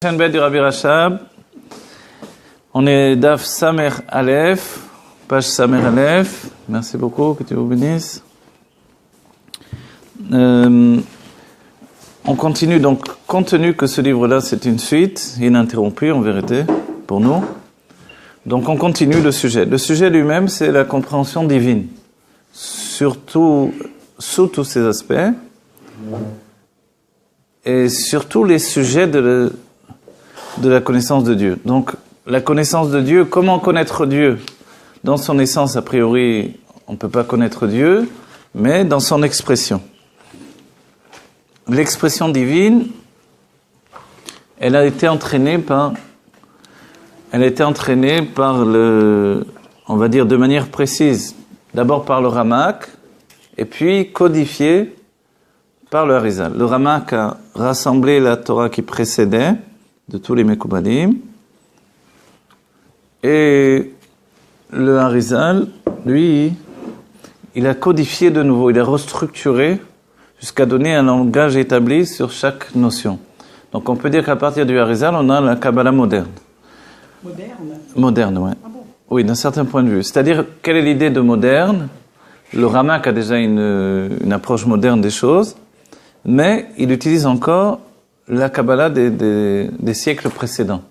Chaîne bête du Rabbi Rachab, on est Daf Samer Aleph, page Samer Aleph. Merci beaucoup, que Dieu vous bénisse. On continue donc, compte tenu que ce livre-là c'est une suite ininterrompue en vérité pour nous. Donc on continue le sujet. Le sujet lui-même c'est la compréhension divine, surtout sous tous ses aspects, et surtout les sujets de la connaissance de Dieu. Donc, la connaissance de Dieu, comment connaître Dieu? Dans son essence, a priori, on ne peut pas connaître Dieu, mais dans son expression. L'expression divine, elle a été entraînée par on va dire, de manière précise. D'abord par le Ramak, et puis codifiée par le Harizal. Le Ramak a rassemblé la Torah qui précédait, de tous les Mekoubalim. Et le Harizal, lui, il a codifié de nouveau, il a restructuré jusqu'à donner un langage établi sur chaque notion. Donc on peut dire qu'à partir du Harizal, on a la Kabbalah moderne. Moderne, oui. Ah bon? Oui, d'un certain point de vue. C'est-à-dire, quelle est l'idée de moderne? Le Ramak a déjà une approche moderne des choses, mais il utilise encore la Kabbalah des siècles précédents.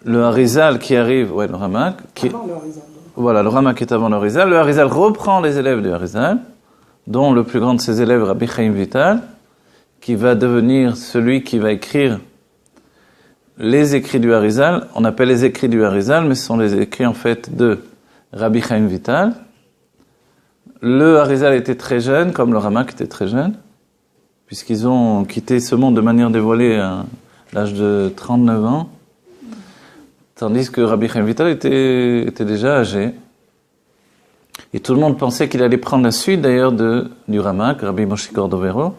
Le Harizal qui arrive, le Ramak, avant le Harizal. Voilà, le Ramak est avant le Harizal. Le Harizal reprend les élèves du Harizal, dont le plus grand de ses élèves, Rabbi Chaim Vital, qui va devenir celui qui va écrire les écrits du Harizal. On appelle les écrits du Harizal, mais ce sont les écrits en fait de Rabbi Chaim Vital. Le Harizal était très jeune, comme le Ramak était très jeune, puisqu'ils ont quitté ce monde de manière dévoilée à l'âge de 39 ans, tandis que Rabbi Chaim Vital était déjà âgé. Et tout le monde pensait qu'il allait prendre la suite d'ailleurs du Ramak, Rabbi Moshe Cordovero.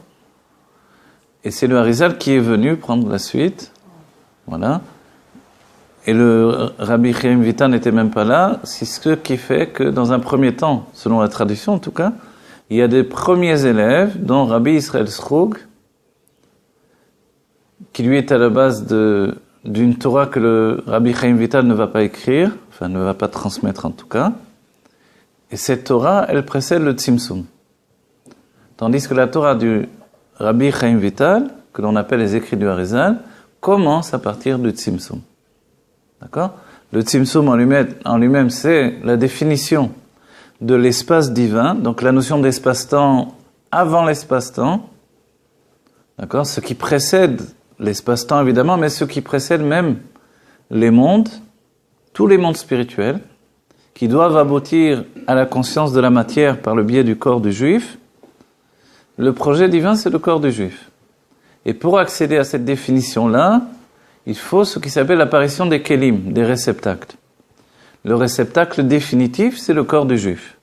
Et c'est le Harizal qui est venu prendre la suite. Voilà. Et le Rabbi Chaim Vital n'était même pas là. C'est ce qui fait que dans un premier temps, selon la tradition en tout cas, il y a des premiers élèves, dont Rabbi Israël Sroug, qui lui est à la base d'une Torah que le Rabbi Chaim Vital ne va pas écrire, enfin ne va pas transmettre en tout cas. Et cette Torah, elle précède le Tzimtzum. Tandis que la Torah du Rabbi Chaim Vital, que l'on appelle les écrits du Harizal, commence à partir du Tzimtzum. D'accord? Le Tzimtzum en lui-même, c'est la définition de l'espace divin, donc la notion d'espace-temps avant l'espace-temps, d'accord, ce qui précède l'espace-temps évidemment, mais ce qui précède même les mondes, tous les mondes spirituels, qui doivent aboutir à la conscience de la matière par le biais du corps du juif. Le projet divin, c'est le corps du juif. Et pour accéder à cette définition-là, il faut ce qui s'appelle l'apparition des kélim, des réceptacles. Le réceptacle définitif, c'est le corps du juif.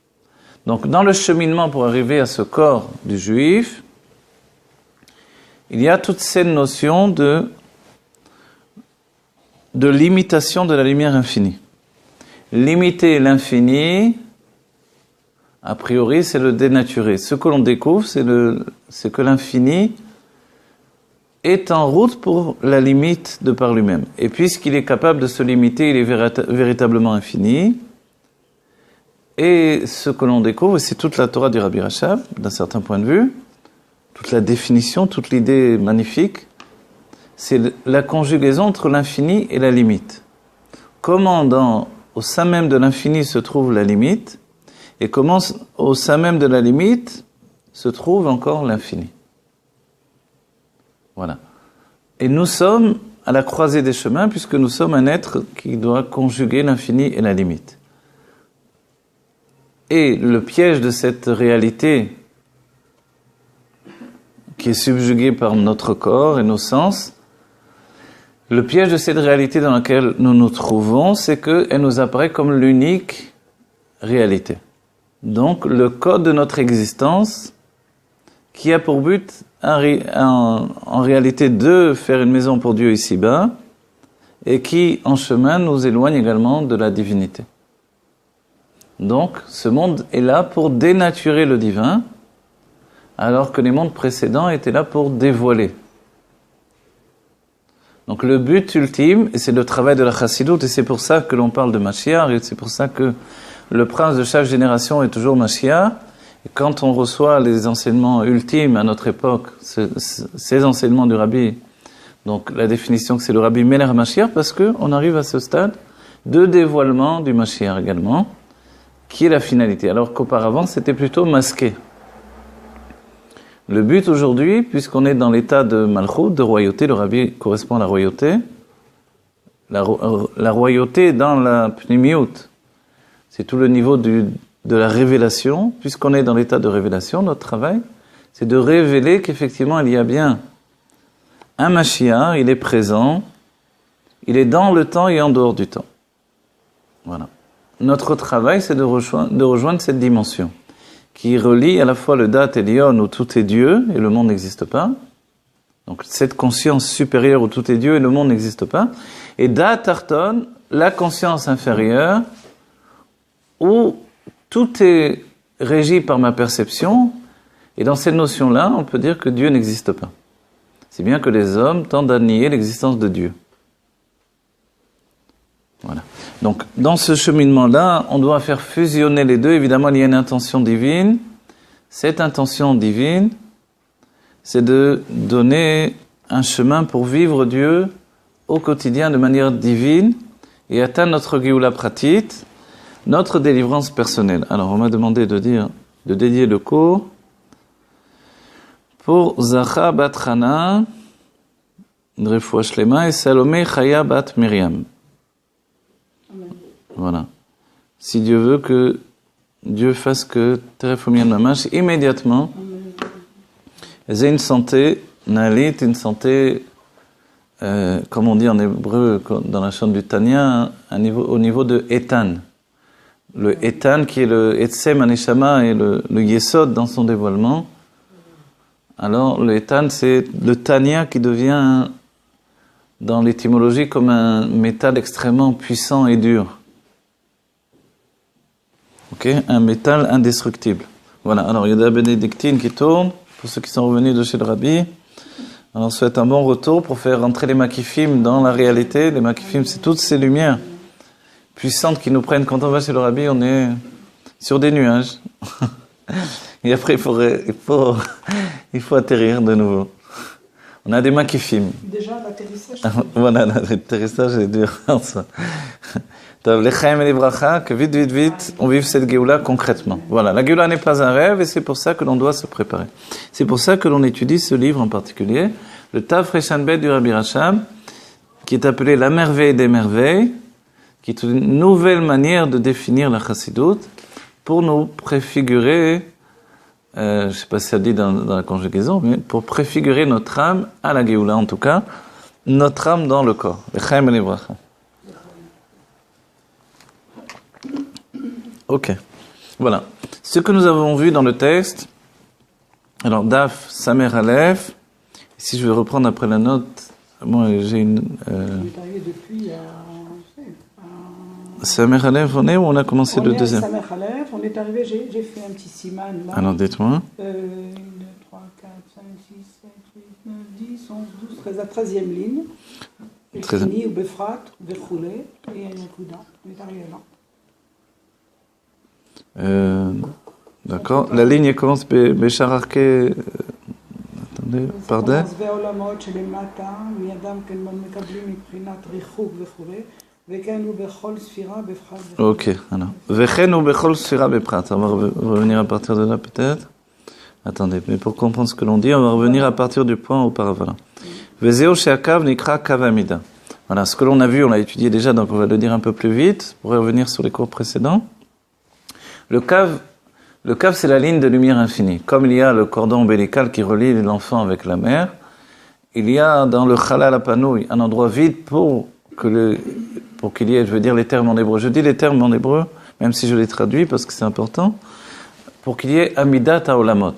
Donc, dans le cheminement pour arriver à ce corps du juif, il y a toute cette notion de limitation de la lumière infinie. Limiter l'infini, a priori, c'est le dénaturer. Ce que l'on découvre, c'est que l'infini est en route pour la limite de par lui-même. Et puisqu'il est capable de se limiter, il est véritablement infini. Et ce que l'on découvre, c'est toute la Torah du Rabbi Rachab, d'un certain point de vue, toute la définition, toute l'idée magnifique, c'est la conjugaison entre l'infini et la limite. Comment au sein même de l'infini se trouve la limite, et comment au sein même de la limite se trouve encore l'infini. Voilà. Et nous sommes à la croisée des chemins, puisque nous sommes un être qui doit conjuguer l'infini et la limite. Et le piège de cette réalité qui est subjuguée par notre corps et nos sens, le piège de cette réalité dans laquelle nous nous trouvons, c'est qu'elle nous apparaît comme l'unique réalité. Donc, le code de notre existence, qui a pour but en réalité de faire une maison pour Dieu ici-bas, et qui, en chemin, nous éloigne également de la divinité. Donc, ce monde est là pour dénaturer le divin, alors que les mondes précédents étaient là pour dévoiler. Donc le but ultime, et c'est le travail de la chassidoute, et c'est pour ça que l'on parle de Mashiach, et c'est pour ça que le prince de chaque génération est toujours Mashiach. Et quand on reçoit les enseignements ultimes à notre époque, ces enseignements du Rabbi, donc la définition que c'est le Rabbi Meler Mashiach, parce qu'on arrive à ce stade de dévoilement du Mashiach également, qui est la finalité, alors qu'auparavant c'était plutôt masqué. Le but aujourd'hui, puisqu'on est dans l'état de Malchut, de royauté, le Rabbi correspond à la royauté, la royauté dans la Pnimiyut, c'est tout le niveau de la révélation. Puisqu'on est dans l'état de révélation, notre travail, c'est de révéler qu'effectivement il y a bien un Mashiach, il est présent, il est dans le temps et en dehors du temps. Voilà. Notre travail, c'est de rejoindre cette dimension qui relie à la fois le Dat et l'Ion où tout est Dieu et le monde n'existe pas. Donc cette conscience supérieure où tout est Dieu et le monde n'existe pas. Et Dat Tarton, la conscience inférieure où tout est régi par ma perception. Et dans cette notion-là, on peut dire que Dieu n'existe pas. C'est bien que les hommes tendent à nier l'existence de Dieu. Voilà. Donc, dans ce cheminement-là, on doit faire fusionner les deux. Évidemment, il y a une intention divine. Cette intention divine, c'est de donner un chemin pour vivre Dieu au quotidien de manière divine et atteindre notre Géoula Pratit, notre délivrance personnelle. Alors, on m'a demandé de dédier le cours pour Zacha bat Chana, Refoua Shlema, et Salomé Chaya bat Myriam. Voilà. Si Dieu veut que Dieu fasse que Terefomien Mamash, immédiatement, elles aient une santé, Nalit, une santé, comme on dit en hébreu, dans la chante du Tanya, au niveau de Etan. Le Etan qui est le Etsem Aneshama et le Yesod dans son dévoilement. Alors, le Etan, c'est le Tanya qui devient, dans l'étymologie, comme un métal extrêmement puissant et dur. Ok, un métal indestructible. Voilà, alors il y a de la bénédictine qui tourne, pour ceux qui sont revenus de chez le Rabbi. Alors on souhaite un bon retour pour faire rentrer les makifim dans la réalité. Les makifim, c'est toutes ces lumières puissantes qui nous prennent. Quand on va chez le Rabbi, on est sur des nuages. Et après, il faut atterrir de nouveau. On a des makifim. Déjà, l'atterrissage. Voilà, l'atterrissage est dur. Les chaim et les bracha, que vite, on vive cette Géoula concrètement. Voilà, la Géoula n'est pas un rêve et c'est pour ça que l'on doit se préparer. C'est pour ça que l'on étudie ce livre en particulier, le Taf Reshanbet du Rabbi Racham, qui est appelé La merveille des merveilles, qui est une nouvelle manière de définir la chassidoute pour nous préfigurer, je ne sais pas si ça dit dans la conjugaison, mais pour préfigurer notre âme à la Géoula en tout cas, notre âme dans le corps. Les chaim et les bracha. Ok, voilà. Ce que nous avons vu dans le texte, alors Daf, Samer Aleph, si je vais reprendre après la note, moi j'ai une... Samer Aleph, on est où on a commencé le deuxième? Samer Aleph, on est arrivé, j'ai fait un petit siman là. Alors dites-moi. 1, 2, 3, 4, 5, 6, 7, 8, 9, 10, 11, 12, 13, la 13e ligne. Fini, ou Befrat, Bechoulé, et Yakuda. On est arrivé là. D'accord. La ligne commence Béchararké. Attendez, pardon. Ok, alors. Vechen ou Bechol Sfira Beprat. On va revenir à partir de là peut-être. Attendez, mais pour comprendre ce que l'on dit, on va revenir à partir du point auparavant. Vezeo Sheakav Nikra Kavamida. Voilà, ce que l'on a vu, on l'a étudié déjà, donc on va le dire un peu plus vite pour revenir sur les cours précédents. Le cave, c'est la ligne de lumière infinie. Comme il y a le cordon ombilical qui relie l'enfant avec la mère, il y a dans le Chalal Apanouï un endroit vide pour qu'il y ait, je veux dire les termes en hébreu. Je dis les termes en hébreu, même si je les traduis parce que c'est important, pour qu'il y ait Amidat Haolamot,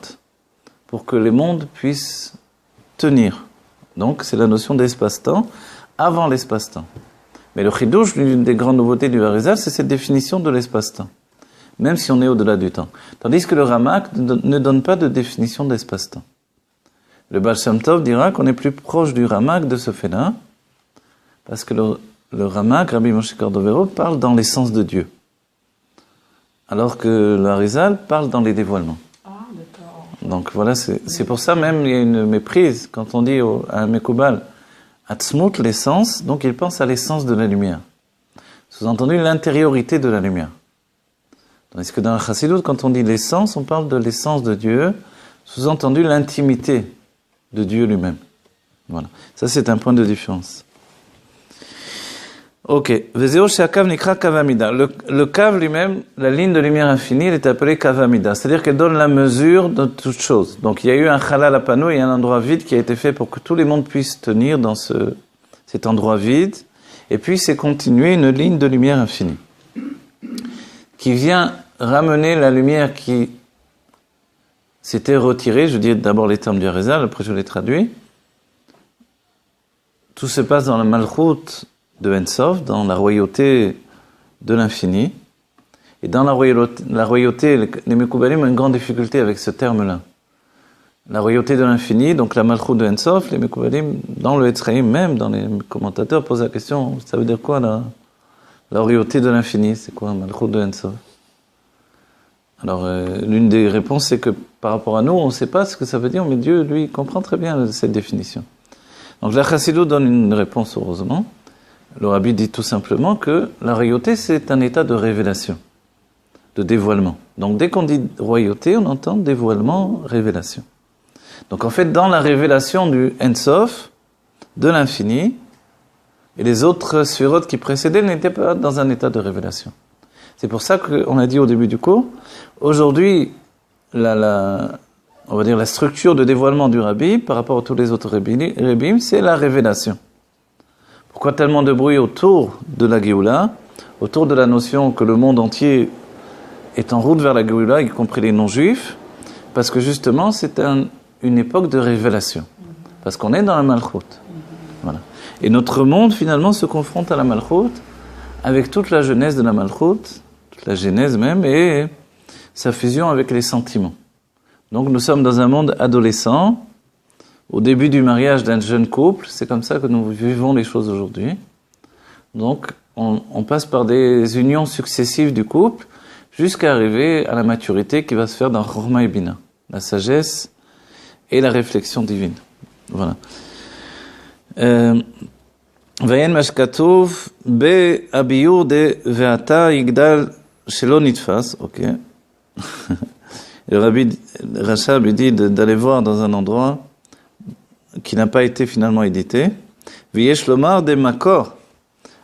pour que les mondes puissent tenir. Donc c'est la notion d'espace-temps avant l'espace-temps. Mais le chidouche, l'une des grandes nouveautés du Harizal, c'est cette définition de l'espace-temps. Même si on est au-delà du temps. Tandis que le Ramak ne donne pas de définition d'espace-temps. Le Baal Shem Tov dira qu'on est plus proche du Ramak de ce fait-là, Parce que le Ramak, Rabbi Moshe Cordovero, parle dans l'essence de Dieu. Alors que le Harizal parle dans les dévoilements. Ah, d'accord. Donc voilà, c'est pour ça même il y a une méprise quand on dit à un Mekoubal, Atzmut, l'essence, donc il pense à l'essence de la lumière. Sous-entendu, l'intériorité de la lumière. Tandis que dans la Chassidut, quand on dit l'essence, on parle de l'essence de Dieu, sous-entendu l'intimité de Dieu lui-même. Voilà. Ça, c'est un point de différence. Ok. Vezeo she'akav nikra kavamida. Le kav lui-même, la ligne de lumière infinie, elle est appelée kavamida. C'est-à-dire qu'elle donne la mesure de toute chose. Donc, il y a eu un chalal apano et un endroit vide qui a été fait pour que tous les mondes puissent tenir dans cet endroit vide. Et puis, c'est continuer une ligne de lumière infinie. Qui vient ramener la lumière qui s'était retirée. Je dis d'abord les termes du Harizal, après je les traduis. Tout se passe dans la Malchut de Ensof, dans la royauté de l'infini. Et dans la royauté, les Mekoubalim ont une grande difficulté avec ce terme-là. La royauté de l'infini, donc la Malchut de Ensof, les Mekoubalim, dans le Etzraïm même, dans les commentateurs, posent la question, ça veut dire quoi la royauté de l'infini? C'est quoi Malchut de Ensof? Alors, l'une des réponses, c'est que par rapport à nous, on ne sait pas ce que ça veut dire, mais Dieu, lui, comprend très bien cette définition. Donc la Chassidut donne une réponse, heureusement. Le Rabbi dit tout simplement que la royauté, c'est un état de révélation, de dévoilement. Donc dès qu'on dit royauté, on entend dévoilement, révélation. Donc en fait, dans la révélation du Ensof, de l'infini, et les autres sphirotes qui précédaient n'étaient pas dans un état de révélation. C'est pour ça qu'on a dit au début du cours, aujourd'hui, on va dire la structure de dévoilement du Rabbi par rapport à tous les autres Rabbim, c'est la révélation. Pourquoi tellement de bruit autour de la Géoula, autour de la notion que le monde entier est en route vers la Géoula, y compris les non-juifs? Parce que justement, c'est une époque de révélation. Parce qu'on est dans la Malchut. Voilà. Et notre monde, finalement, se confronte à la Malchut avec toute la jeunesse de la Malchut, toute la genèse même, et sa fusion avec les sentiments. Donc nous sommes dans un monde adolescent, au début du mariage d'un jeune couple, c'est comme ça que nous vivons les choses aujourd'hui. Donc on passe par des unions successives du couple, jusqu'à arriver à la maturité qui va se faire dans Chorma et Bina, la sagesse et la réflexion divine. Voilà. Vayen mashkatov be abiyur de ve'ata yigdal shelo nitfas, ok. Le Rabbi Rachab lui dit d'aller voir dans un endroit qui n'a pas été finalement édité. V'yesh lomar de makor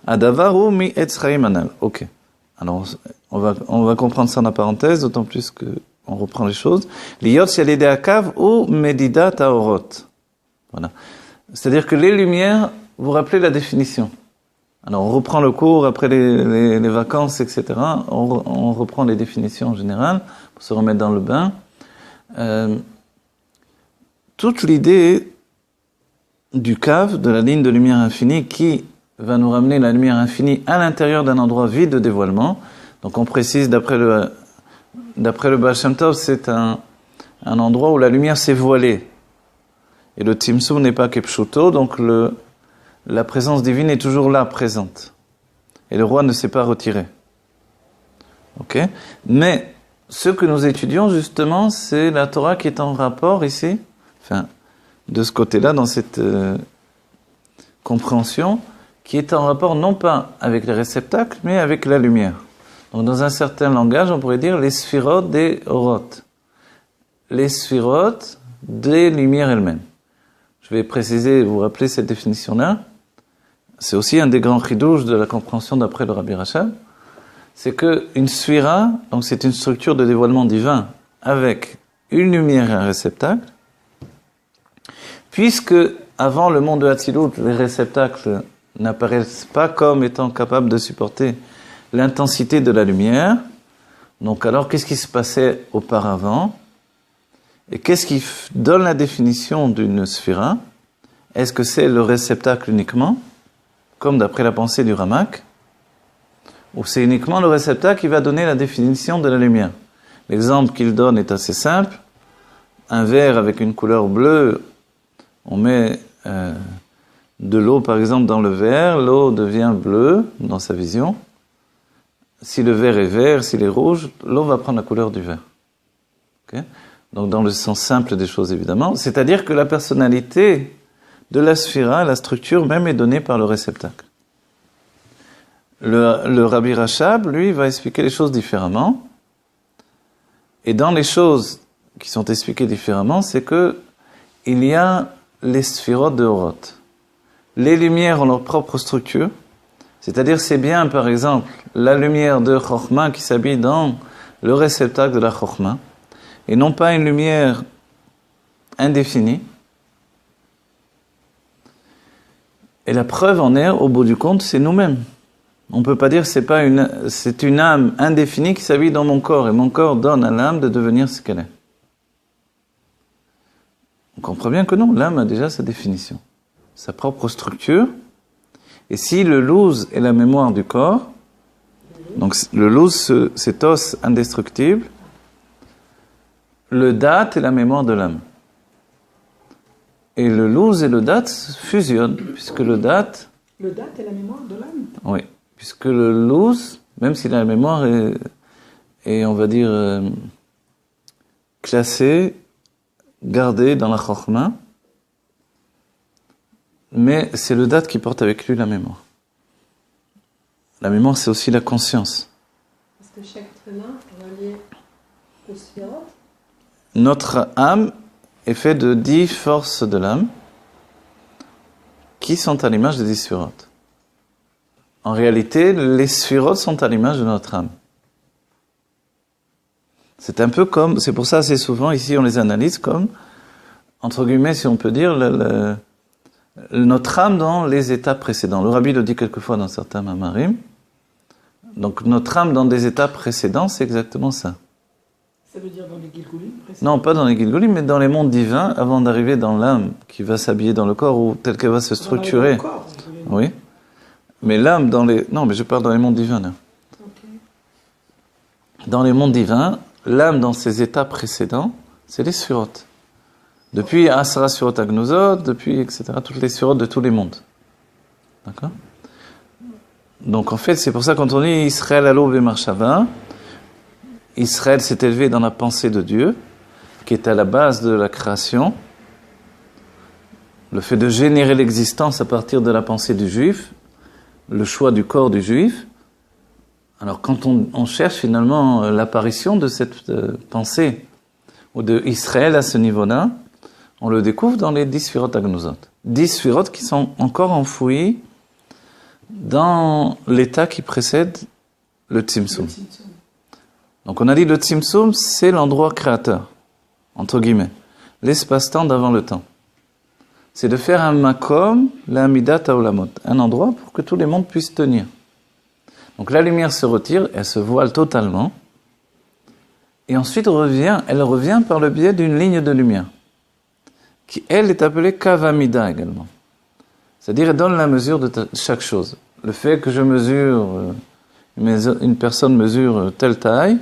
adavaru mi etz chaim anal. Ok. Alors on va comprendre ça en parenthèse, d'autant plus que on reprend les choses. Liyot shalidei akav ou medidat haorot. Voilà. C'est-à-dire que les lumières, vous rappelez la définition. Alors on reprend le cours après les vacances, etc. On reprend les définitions en général pour se remettre dans le bain. Toute l'idée du cave, de la ligne de lumière infinie qui va nous ramener la lumière infinie à l'intérieur d'un endroit vide de dévoilement. Donc on précise d'après le Baal Shem Tov, c'est un endroit où la lumière s'est voilée. Et le Tzimtzum n'est pas Kepshuto, donc la présence divine est toujours là, présente. Et le roi ne s'est pas retiré. Ok? Mais ce que nous étudions, justement, c'est la Torah qui est en rapport ici, enfin, de ce côté-là, dans cette compréhension, qui est en rapport non pas avec les réceptacles, mais avec la lumière. Donc dans un certain langage, on pourrait dire les sphirotes des orotes. Les sphirotes des lumières elles-mêmes. Je vais préciser, vous rappelez cette définition-là. C'est aussi un des grands chidouches de la compréhension d'après le Rabbi Rachab. C'est que une sphira, donc c'est une structure de dévoilement divin avec une lumière et un réceptacle. Puisque avant le monde de Hatzilut, les réceptacles n'apparaissent pas comme étant capables de supporter l'intensité de la lumière. Donc alors, qu'est-ce qui se passait auparavant? Et qu'est-ce qui donne la définition d'une sphira? Est-ce que c'est le réceptacle uniquement, comme d'après la pensée du Ramak, ou c'est uniquement le réceptacle qui va donner la définition de la lumière? L'exemple qu'il donne est assez simple. Un verre avec une couleur bleue, on met de l'eau, par exemple, dans le verre, l'eau devient bleue dans sa vision. Si le verre est vert, s'il est rouge, l'eau va prendre la couleur du verre. Okay? Donc, dans le sens simple des choses, évidemment. C'est-à-dire que la personnalité de la sphira, la structure même, est donnée par le réceptacle. Le Rabbi Rachab, lui, va expliquer les choses différemment. Et dans les choses qui sont expliquées différemment, c'est que il y a les sphirotes de Oroth. Les lumières ont leur propre structure. C'est-à-dire, c'est bien, par exemple, la lumière de Chokhmah qui s'habille dans le réceptacle de la Chokhmah, et non pas une lumière indéfinie. Et la preuve en est, au bout du compte, c'est nous-mêmes. On ne peut pas dire que c'est une âme indéfinie qui s'habille dans mon corps, et mon corps donne à l'âme de devenir ce qu'elle est. On comprend bien que non, l'âme a déjà sa définition, sa propre structure. Et si le louz est la mémoire du corps, donc le louz, cet os indestructible, le date est la mémoire de l'âme. Et le louz et le date fusionnent, puisque le date... Le date est la mémoire de l'âme. Oui, puisque le louz, même si la mémoire est on va dire, classée, gardée dans la chokhmah, mais c'est le date qui porte avec lui la mémoire. La mémoire, c'est aussi la conscience. Est-ce que chaque être humain est relié aux sphirotes? Notre âme est faite de 10 forces de l'âme qui sont à l'image des 10 sphirotes. En réalité, les sphirotes sont à l'image de notre âme. C'est un peu comme, c'est pour ça assez souvent ici on les analyse comme, entre guillemets si on peut dire, notre âme dans les états précédents. Le Rabbi le dit quelquefois dans certains mamarim. Donc notre âme dans des états précédents, c'est exactement ça. Ça veut dire dans les Gilgulim précédents? Non, pas dans les Gilgulim, mais dans les mondes divins, avant d'arriver dans l'âme qui va s'habiller dans le corps ou telle qu'elle va se structurer. Dans le corps, oui. Mais l'âme dans les... Non, mais je parle dans les mondes divins, là. Okay. Dans les mondes divins, l'âme dans ses états précédents, c'est les sphirotes. Depuis Asra Sphirot Agnozot, depuis, etc., toutes les sphirotes de tous les mondes. D'accord? Donc en fait, c'est pour ça quand on dit Israël Alo Bemarshava, Israël s'est élevé dans la pensée de Dieu, qui est à la base de la création, le fait de générer l'existence à partir de la pensée du juif, le choix du corps du juif. Alors quand on cherche finalement l'apparition de cette pensée, ou de Israël à ce niveau-là, on le découvre dans les 10 Sphirot Agnozot. 10 Sphirot qui sont encore enfouis dans l'état qui précède le Tzimtzum. Donc on a dit le Tzimtzum, c'est l'endroit créateur, entre guillemets, l'espace-temps d'avant le temps. C'est de faire un makom, la Amidat Haolamot, un endroit pour que tous les mondes puissent tenir. Donc la lumière se retire, elle se voile totalement, et ensuite elle revient par le biais d'une ligne de lumière, qui elle est appelée Kavamida également. C'est-à-dire elle donne la mesure de chaque chose. Le fait que je mesure, une personne mesure telle taille,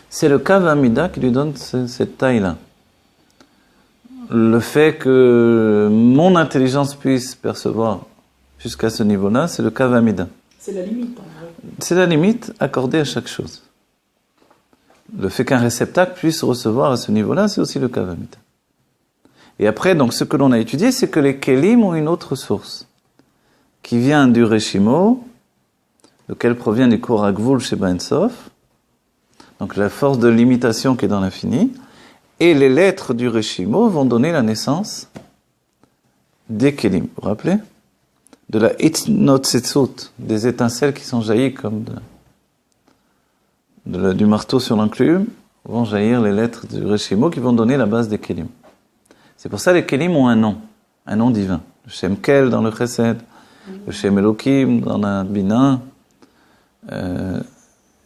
c'est le Kavamida qui lui donne cette taille-là. Le fait que mon intelligence puisse percevoir jusqu'à ce niveau-là, c'est le Kavamida. C'est la limite, en vrai. C'est la limite accordée à chaque chose. Le fait qu'un réceptacle puisse recevoir à ce niveau-là, c'est aussi le Kavamida. Et après, donc, ce que l'on a étudié, c'est que les Kélim ont une autre source, qui vient du Reshimo, lequel provient du Koragvul chez Baen Sof, donc la force de limitation qui est dans l'infini, et les lettres du Reshimo vont donner la naissance des Kélim. Vous vous rappelez? De la Itnotsetsut, des étincelles qui sont jaillies comme du marteau sur l'enclume, vont jaillir les lettres du Reshimo qui vont donner la base des Kélim. C'est pour ça que les Kélim ont un nom divin. Le Shem Kel dans le Chesed, le Shem Elokim dans la Bina,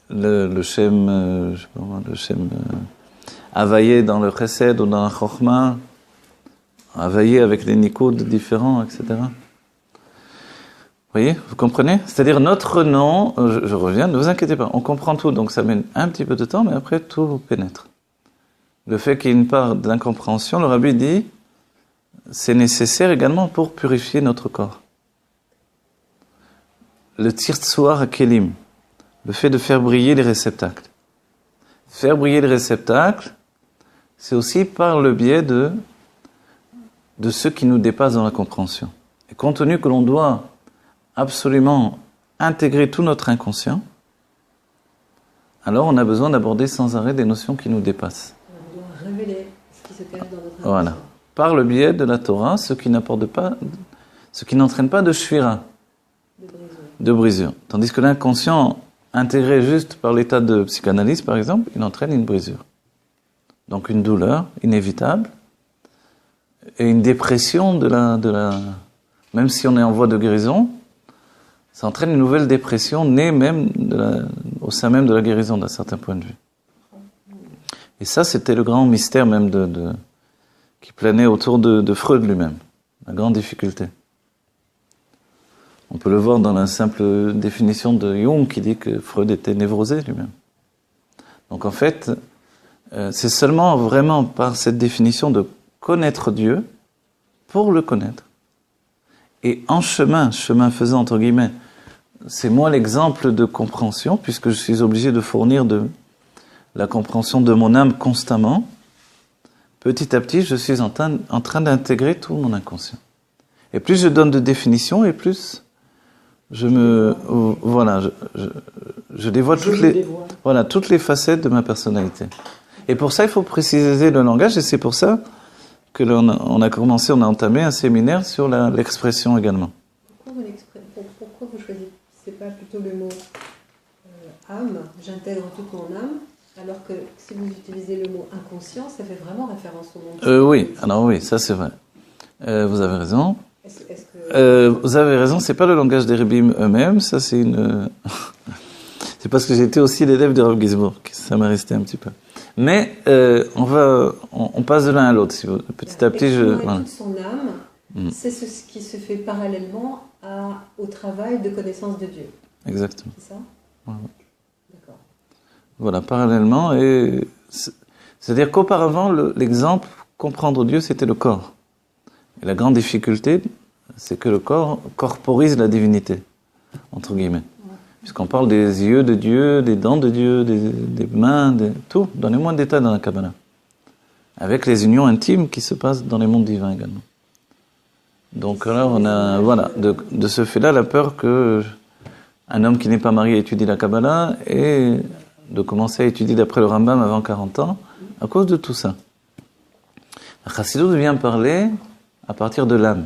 le Shem Havayé dans le Chesed ou dans la Chokhmah, Havayé avec les Nikud différents, etc. Vous voyez, vous comprenez? C'est-à-dire notre nom, je reviens, ne vous inquiétez pas, on comprend tout, donc ça met un petit peu de temps, mais après tout pénètre. Le fait qu'il y ait une part d'incompréhension, le Rabbi dit, c'est nécessaire également pour purifier notre corps. Le tirtsoar kelim, le fait de faire briller les réceptacles. Faire briller les réceptacles, c'est aussi par le biais de ceux qui nous dépassent dans la compréhension. Et compte tenu que l'on doit absolument intégrer tout notre inconscient, alors on a besoin d'aborder sans arrêt des notions qui nous dépassent. On doit révéler ce qui se cache dans notre inconscient. Voilà. Par le biais de la Torah, ce qui n'entraîne pas de shvira, de brisure. Tandis que l'inconscient, intégré juste par l'état de psychanalyse, par exemple, il entraîne une brisure. Donc une douleur inévitable et une dépression même si on est en voie de guérison, ça entraîne une nouvelle dépression née même au sein même de la guérison d'un certain point de vue. Et ça, c'était le grand mystère même qui planait autour de Freud lui-même, la grande difficulté. On peut le voir dans la simple définition de Jung qui dit que Freud était névrosé lui-même. Donc en fait, c'est seulement vraiment par cette définition de connaître Dieu pour le connaître. Et en chemin faisant entre guillemets, c'est moi l'exemple de compréhension puisque je suis obligé de fournir de la compréhension de mon âme constamment. Petit à petit, je suis en train d'intégrer tout mon inconscient. Et plus je donne de définitions et plus je dévoile toutes les facettes de ma personnalité. Et pour ça, il faut préciser le langage, et c'est pour ça que on a entamé un séminaire sur l'expression également. Pourquoi vous choisissez pas plutôt le mot âme, j'intègre toute mon âme, alors que si vous utilisez le mot inconscient, ça fait vraiment référence au monde. Oui, ça c'est vrai. Vous avez raison. Vous avez raison, c'est pas le langage des Rebim eux-mêmes, ça c'est c'est parce que j'étais aussi l'élève de Rav Gizbourg, ça m'a resté un petit peu. Mais on passe de l'un à l'autre, petit à petit. Toute son âme, c'est ce qui se fait parallèlement au travail de connaissance de Dieu. Exactement. C'est ça ? Ouais. D'accord. Voilà, parallèlement, et c'est-à-dire qu'auparavant, l'exemple, comprendre Dieu, c'était le corps. Et la grande difficulté, c'est que le corps corporise la divinité, entre guillemets. Puisqu'on parle des yeux de Dieu, des dents de Dieu, des mains, tout, dans les moindres détails dans la Kabbalah. Avec les unions intimes qui se passent dans les mondes divins également. Donc alors on a, de ce fait-là, la peur que un homme qui n'est pas marié étudie la Kabbalah et de commencer à étudier d'après le Rambam avant 40 ans, à cause de tout ça. La Chassidut vient parler à partir de l'âme.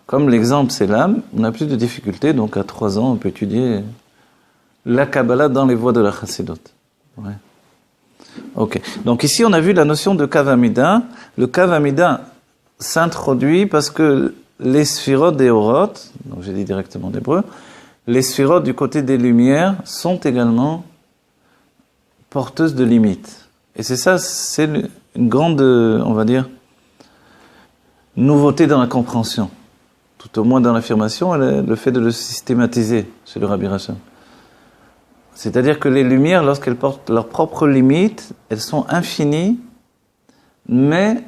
Comme l'exemple c'est l'âme, on n'a plus de difficultés, donc à 3 ans on peut étudier la Kabbalah dans les voies de la Chassidut. Ouais. Ok. Donc ici on a vu la notion de Kavamida. Le Kavamida s'introduit parce que les sphirotes des Orot, donc j'ai dit directement en hébreu, les sphirotes du côté des lumières sont également porteuses de limites. Et c'est ça, c'est une grande, on va dire, nouveauté dans la compréhension. Tout au moins dans l'affirmation, le fait de le systématiser chez le Rabbi Racham. C'est-à-dire que les lumières, lorsqu'elles portent leurs propres limites, elles sont infinies, mais,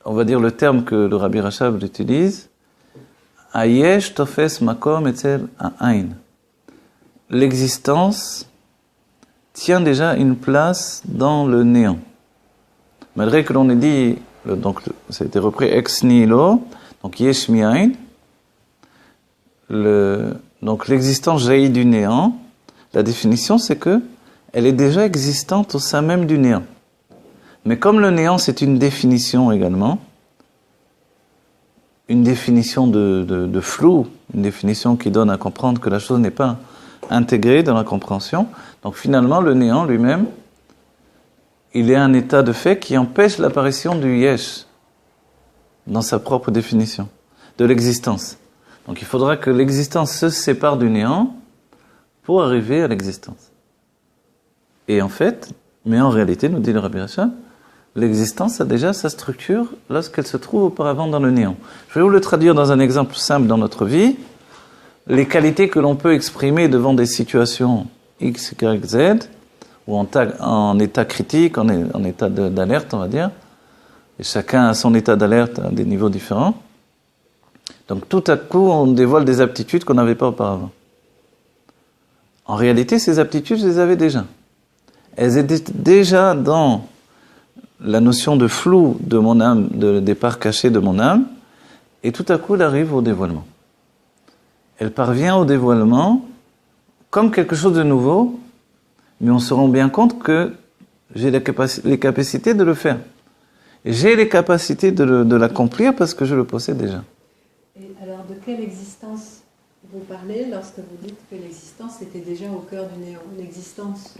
on va dire le terme que le Rabbi Racham utilise, Ayesh tofes makom etzel ha'ain. L'existence tient déjà une place dans le néant. Malgré que l'on ait dit, donc ça a été repris ex nihilo, donc yesh mi'ain, donc l'existence jaillit du néant. La définition, c'est que elle est déjà existante au sein même du néant. Mais comme le néant, c'est une définition également, une définition de flou, une définition qui donne à comprendre que la chose n'est pas intégrée dans la compréhension. Donc finalement, le néant lui-même, il est un état de fait qui empêche l'apparition du yesh dans sa propre définition, de l'existence. Donc il faudra que l'existence se sépare du néant pour arriver à l'existence. Et en fait, mais en réalité, nous dit le Rabbi Racham, l'existence a déjà sa structure lorsqu'elle se trouve auparavant dans le néant. Je vais vous le traduire dans un exemple simple dans notre vie. Les qualités que l'on peut exprimer devant des situations X, Y, Z, ou en état critique, en état d'alerte, on va dire, Et chacun a son état d'alerte à des niveaux différents. Donc tout à coup, on dévoile des aptitudes qu'on n'avait pas auparavant. En réalité, ces aptitudes, je les avais déjà. Elles étaient déjà dans la notion de flou de mon âme, des parts cachées de mon âme, et tout à coup, elle arrive au dévoilement. Elle parvient au dévoilement comme quelque chose de nouveau, mais on se rend bien compte que j'ai les capacités de le faire. Et j'ai les capacités de l'accomplir parce que je le possède déjà. Et alors, de quelle existence vous parlez lorsque vous dites que l'existence était déjà au cœur du néant? L'existence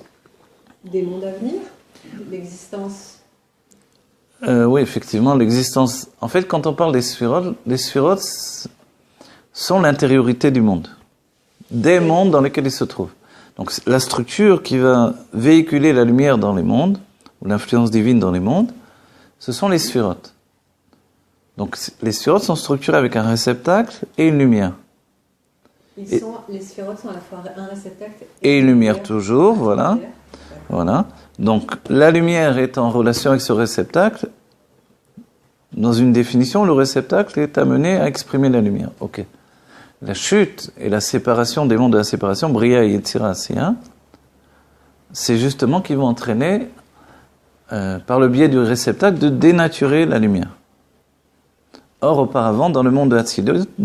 des mondes à venir? L'existence... Oui, effectivement, l'existence... En fait, quand on parle des sphérotes sont l'intériorité du monde, des mondes dans lesquels ils se trouvent. Donc la structure qui va véhiculer la lumière dans les mondes, ou l'influence divine dans les mondes, ce sont les sphérotes. Donc les sphérotes sont structurées avec un réceptacle et une lumière. Les sphérotes sont à la fois un réceptacle et une lumière toujours, voilà. Voilà. Donc la lumière est en relation avec ce réceptacle. Dans une définition, le réceptacle est amené à exprimer la lumière. Ok. La chute et la séparation des mondes de la séparation, Bria et Yetzira Asiya, c'est justement qui vont entraîner, par le biais du réceptacle, de dénaturer la lumière. Or, auparavant, dans le monde de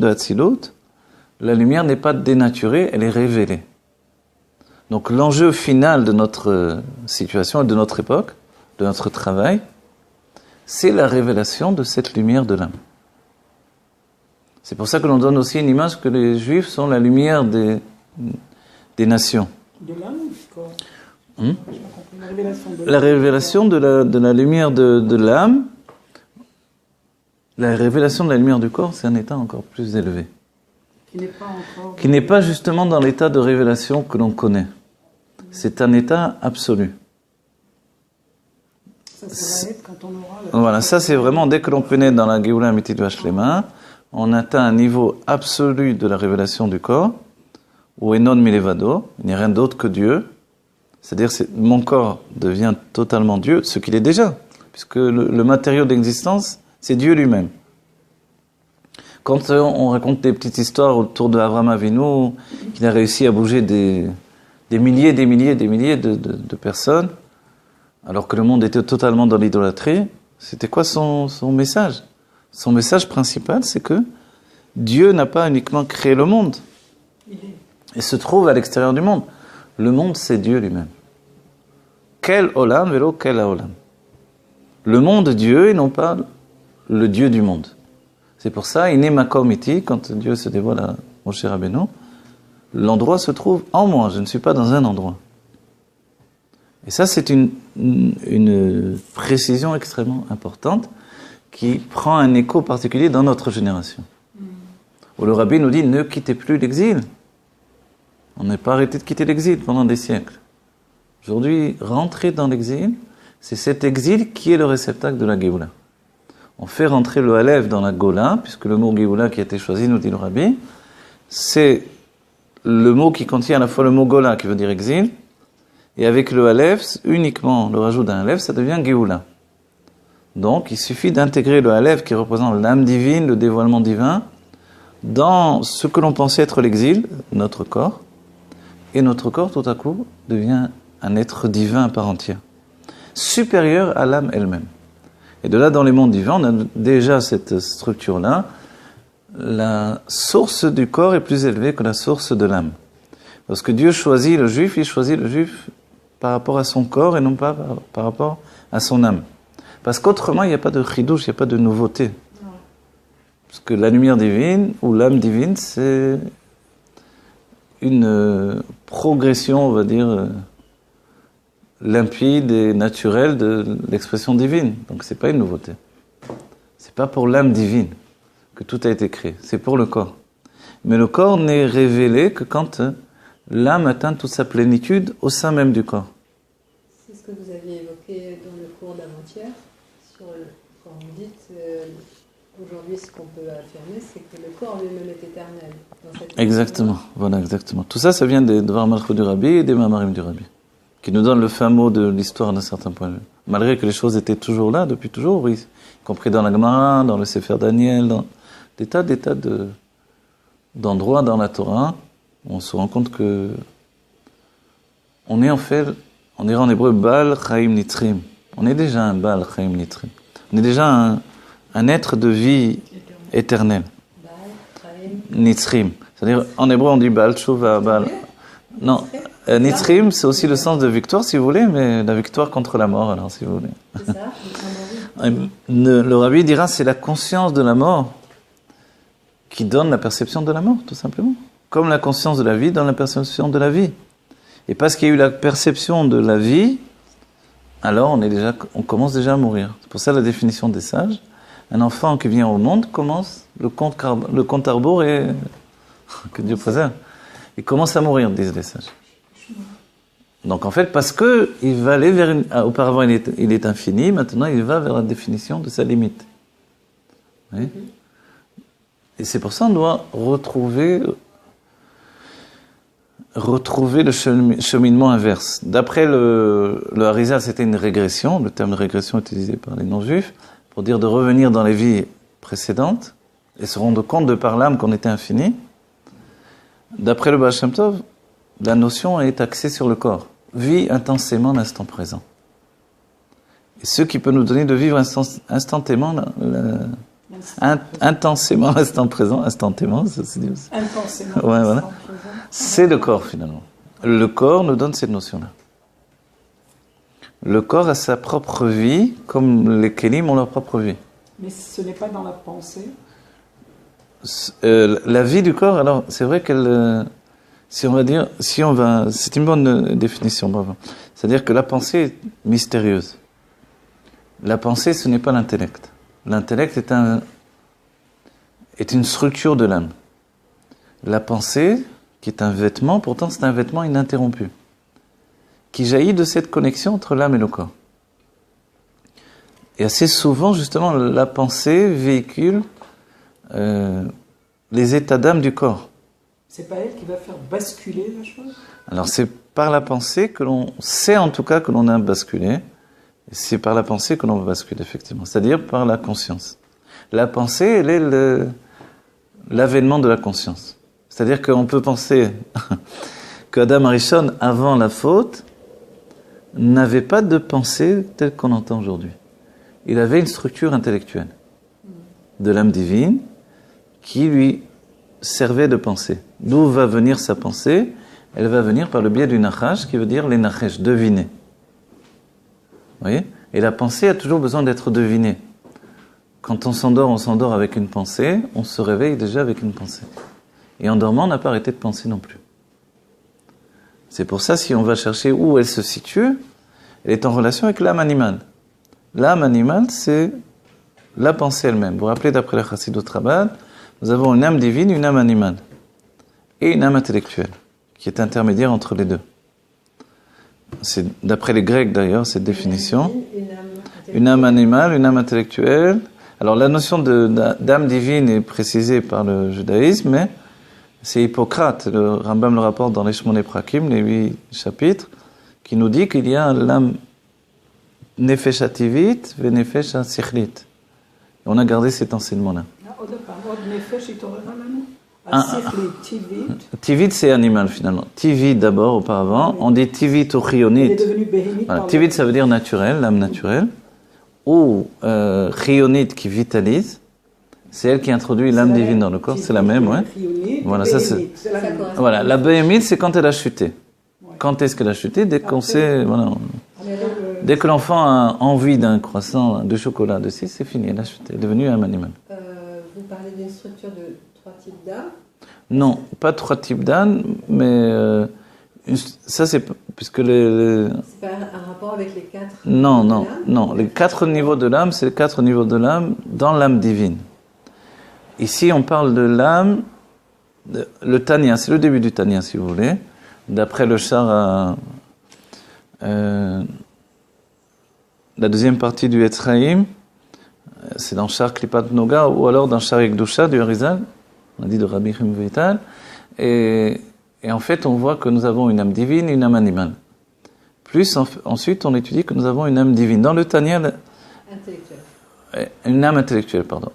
Hatzilut, la lumière n'est pas dénaturée, elle est révélée. Donc l'enjeu final de notre situation et de notre époque, de notre travail, c'est la révélation de cette lumière de l'âme. C'est pour ça que l'on donne aussi une image que les Juifs sont la lumière des nations. De l'âme ou du corps? La révélation de la lumière de l'âme, la révélation de la lumière du corps, c'est un état encore plus élevé. Qui n'est pas justement dans l'état de révélation que l'on connaît. C'est un état absolu. Ça va être quand on aura... Voilà, ça c'est vraiment, dès que l'on pénètre dans la Géoula Amitית Vashlema, on atteint un niveau absolu de la révélation du corps, ou Enon Milevado, il n'y a rien d'autre que Dieu. C'est-à-dire mon corps devient totalement Dieu, ce qu'il est déjà, puisque le matériau d'existence, c'est Dieu lui-même. Quand on raconte des petites histoires autour de Avraham Avinu, qu'il a réussi à bouger des milliers de personnes, alors que le monde était totalement dans l'idolâtrie, c'était quoi son message? Son message principal, c'est que Dieu n'a pas uniquement créé le monde. Il se trouve à l'extérieur du monde. Le monde, c'est Dieu lui-même. Quel olam velo quel olam. Le monde Dieu et non pas le Dieu du monde. C'est pour ça, iné makom iti, quand Dieu se dévoile à Moshe Rabbeinu, l'endroit se trouve en moi, je ne suis pas dans un endroit. Et ça, c'est une précision extrêmement importante qui prend un écho particulier dans notre génération. Où le Rabbi nous dit, ne quittez plus l'exil. On n'est pas arrêté de quitter l'exil pendant des siècles. Aujourd'hui, rentrer dans l'exil, c'est cet exil qui est le réceptacle de la Géoula. On fait rentrer le Aleph dans la Gola, puisque le mot Géoula qui a été choisi, nous dit le Rabbi, c'est le mot qui contient à la fois le mot Gola, qui veut dire exil, et avec le Aleph, uniquement le rajout d'un Aleph, ça devient Géoula. Donc, il suffit d'intégrer le Aleph qui représente l'âme divine, le dévoilement divin, dans ce que l'on pensait être l'exil, notre corps, et notre corps, tout à coup, devient un être divin à part entière, supérieur à l'âme elle-même. Et de là, dans les mondes divins, on a déjà cette structure-là. La source du corps est plus élevée que la source de l'âme. Parce que Dieu choisit le juif, il choisit le juif par rapport à son corps et non pas par rapport à son âme. Parce qu'autrement, il n'y a pas de chidouche, il n'y a pas de nouveauté. Parce que la lumière divine, ou l'âme divine, c'est une progression, on va dire, limpide et naturelle de l'expression divine. Donc c'est pas une nouveauté. C'est pas pour l'âme divine que tout a été créé, c'est pour le corps. Mais le corps n'est révélé que quand l'âme atteint toute sa plénitude au sein même du corps. C'est ce que vous aviez évoqué dans le cours d'avant-hier, quand vous dites aujourd'hui ce qu'on peut affirmer, c'est que le corps lui-même est éternel. Exactement, voilà, exactement. Tout ça, ça vient des Dvar Malchut du Rabbi et des Mamarim du Rabbi, qui nous donnent le fin mot de l'histoire d'un certain point de vue. malgré que les choses étaient toujours là, depuis toujours, oui, y compris dans la Gemara, dans le Sefer Daniel, dans des tas d'endroits dans la Torah, où on se rend compte que on est en fait, on dirait en hébreu, Baal Chaim Nitrim. On est déjà un Baal Chaim Nitrim. On est déjà un être de vie éternelle. Nitrim. C'est-à-dire, en hébreu, on dit Baal Tshuva, Baal. Non, Nitrim, c'est aussi le sens de victoire, si vous voulez, mais la victoire contre la mort, alors, si vous voulez. C'est ça, Le rabbi dira, c'est la conscience de la mort qui donne la perception de la mort, tout simplement. Comme la conscience de la vie donne la perception de la vie. Et parce qu'il y a eu la perception de la vie, alors on commence déjà à mourir. C'est pour ça la définition des sages. Un enfant qui vient au monde commence, le compte à rebours est... que Dieu préserve. Il commence à mourir, disent les sages. Donc en fait, parce que il va aller vers auparavant il est infini, maintenant il va vers la définition de sa limite. Oui. Et c'est pour ça qu'on doit retrouver le cheminement inverse. D'après le Harizal, c'était une régression. Le terme de régression utilisé par les non-juifs pour dire de revenir dans les vies précédentes et se rendre compte de par l'âme qu'on était infini. D'après le Baal Shem Tov, la notion est axée sur le corps. Vis intensément l'instant présent. Et ce qui peut nous donner de vivre intensément l'instant présent, instantanément, ça se dit aussi. Intensément. Ouais, voilà. C'est le corps finalement. Le corps nous donne cette notion-là. Le corps a sa propre vie, comme les kelim ont leur propre vie. Mais ce n'est pas dans la pensée. La vie du corps, alors c'est vrai qu'elle, c'est une bonne définition, bravo. C'est-à-dire que la pensée est mystérieuse. La pensée, ce n'est pas l'intellect. L'intellect est une structure de l'âme. La pensée, qui est un vêtement, pourtant c'est un vêtement ininterrompu, qui jaillit de cette connexion entre l'âme et le corps. Et assez souvent, justement, la pensée véhicule les états d'âme du corps. C'est pas elle qui va faire basculer la chose? Alors c'est par la pensée que l'on sait en tout cas que l'on a basculé. Et c'est par la pensée que l'on va basculer, effectivement. C'est-à-dire par la conscience. La pensée, elle est l'avènement de la conscience. C'est-à-dire qu'on peut penser qu'Adam Arishon, avant la faute, n'avait pas de pensée telle qu'on entend aujourd'hui. Il avait une structure intellectuelle de l'âme divine qui lui servait de pensée. D'où va venir sa pensée? Elle va venir par le biais du nachash, qui veut dire les nachesh, deviner. Vous voyez? Et la pensée a toujours besoin d'être devinée. Quand on s'endort avec une pensée, on se réveille déjà avec une pensée. Et en dormant, on n'a pas arrêté de penser non plus. C'est pour ça, si on va chercher où elle se situe, elle est en relation avec l'âme animale. L'âme animale, c'est la pensée elle-même. Vous vous rappelez, d'après la Chassidut Rabbah, nous avons une âme divine, une âme animale. Et une âme intellectuelle, qui est intermédiaire entre les deux. C'est d'après les Grecs d'ailleurs, cette définition. Une âme animale, une âme intellectuelle. Alors la notion d'âme divine est précisée par le judaïsme, mais c'est Hippocrate, le Rambam le rapporte dans les Shmoneh Prakim, les 8 chapitres, qui nous dit qu'il y a l'âme nefesh hativit ve nefesh hasichlit. On a gardé cet enseignement-là. Tivit, c'est animal finalement. Tivit d'abord, auparavant. On dit tivit ou chionit. Voilà. Tivit, ça veut dire naturel, l'âme naturelle. Ou chionit qui vitalise. C'est elle qui introduit l'âme divine dans le corps. C'est la même, ouais. Voilà, ça c'est. Voilà, la béhémite, c'est quand elle a chuté. Quand est-ce qu'elle a chuté? Dès qu'on sait, voilà. Dès que l'enfant a envie d'un croissant, de chocolat, de ci, c'est fini, elle a chuté. Elle est devenue un animal. Vous parlez d'une structure de 3 types d'âme? Non, pas 3 types d'âme, mais ça c'est puisque c'est pas un rapport avec les 4 non. Les 4 niveaux de l'âme, c'est les 4 niveaux de l'âme dans l'âme divine. Ici, on parle de l'âme, le Tanya, c'est le début du Tanya, si vous voulez. D'après le char, la deuxième partie du Etzraïm, c'est dans Char Klipat Noga, ou alors dans Char Yekdusha du Harizal, on a dit de Rabbi Chaim Vital, et en fait on voit que nous avons une âme divine et une âme animale. plus ensuite on étudie que nous avons une âme divine. Dans le Tanya, une âme intellectuelle, pardon.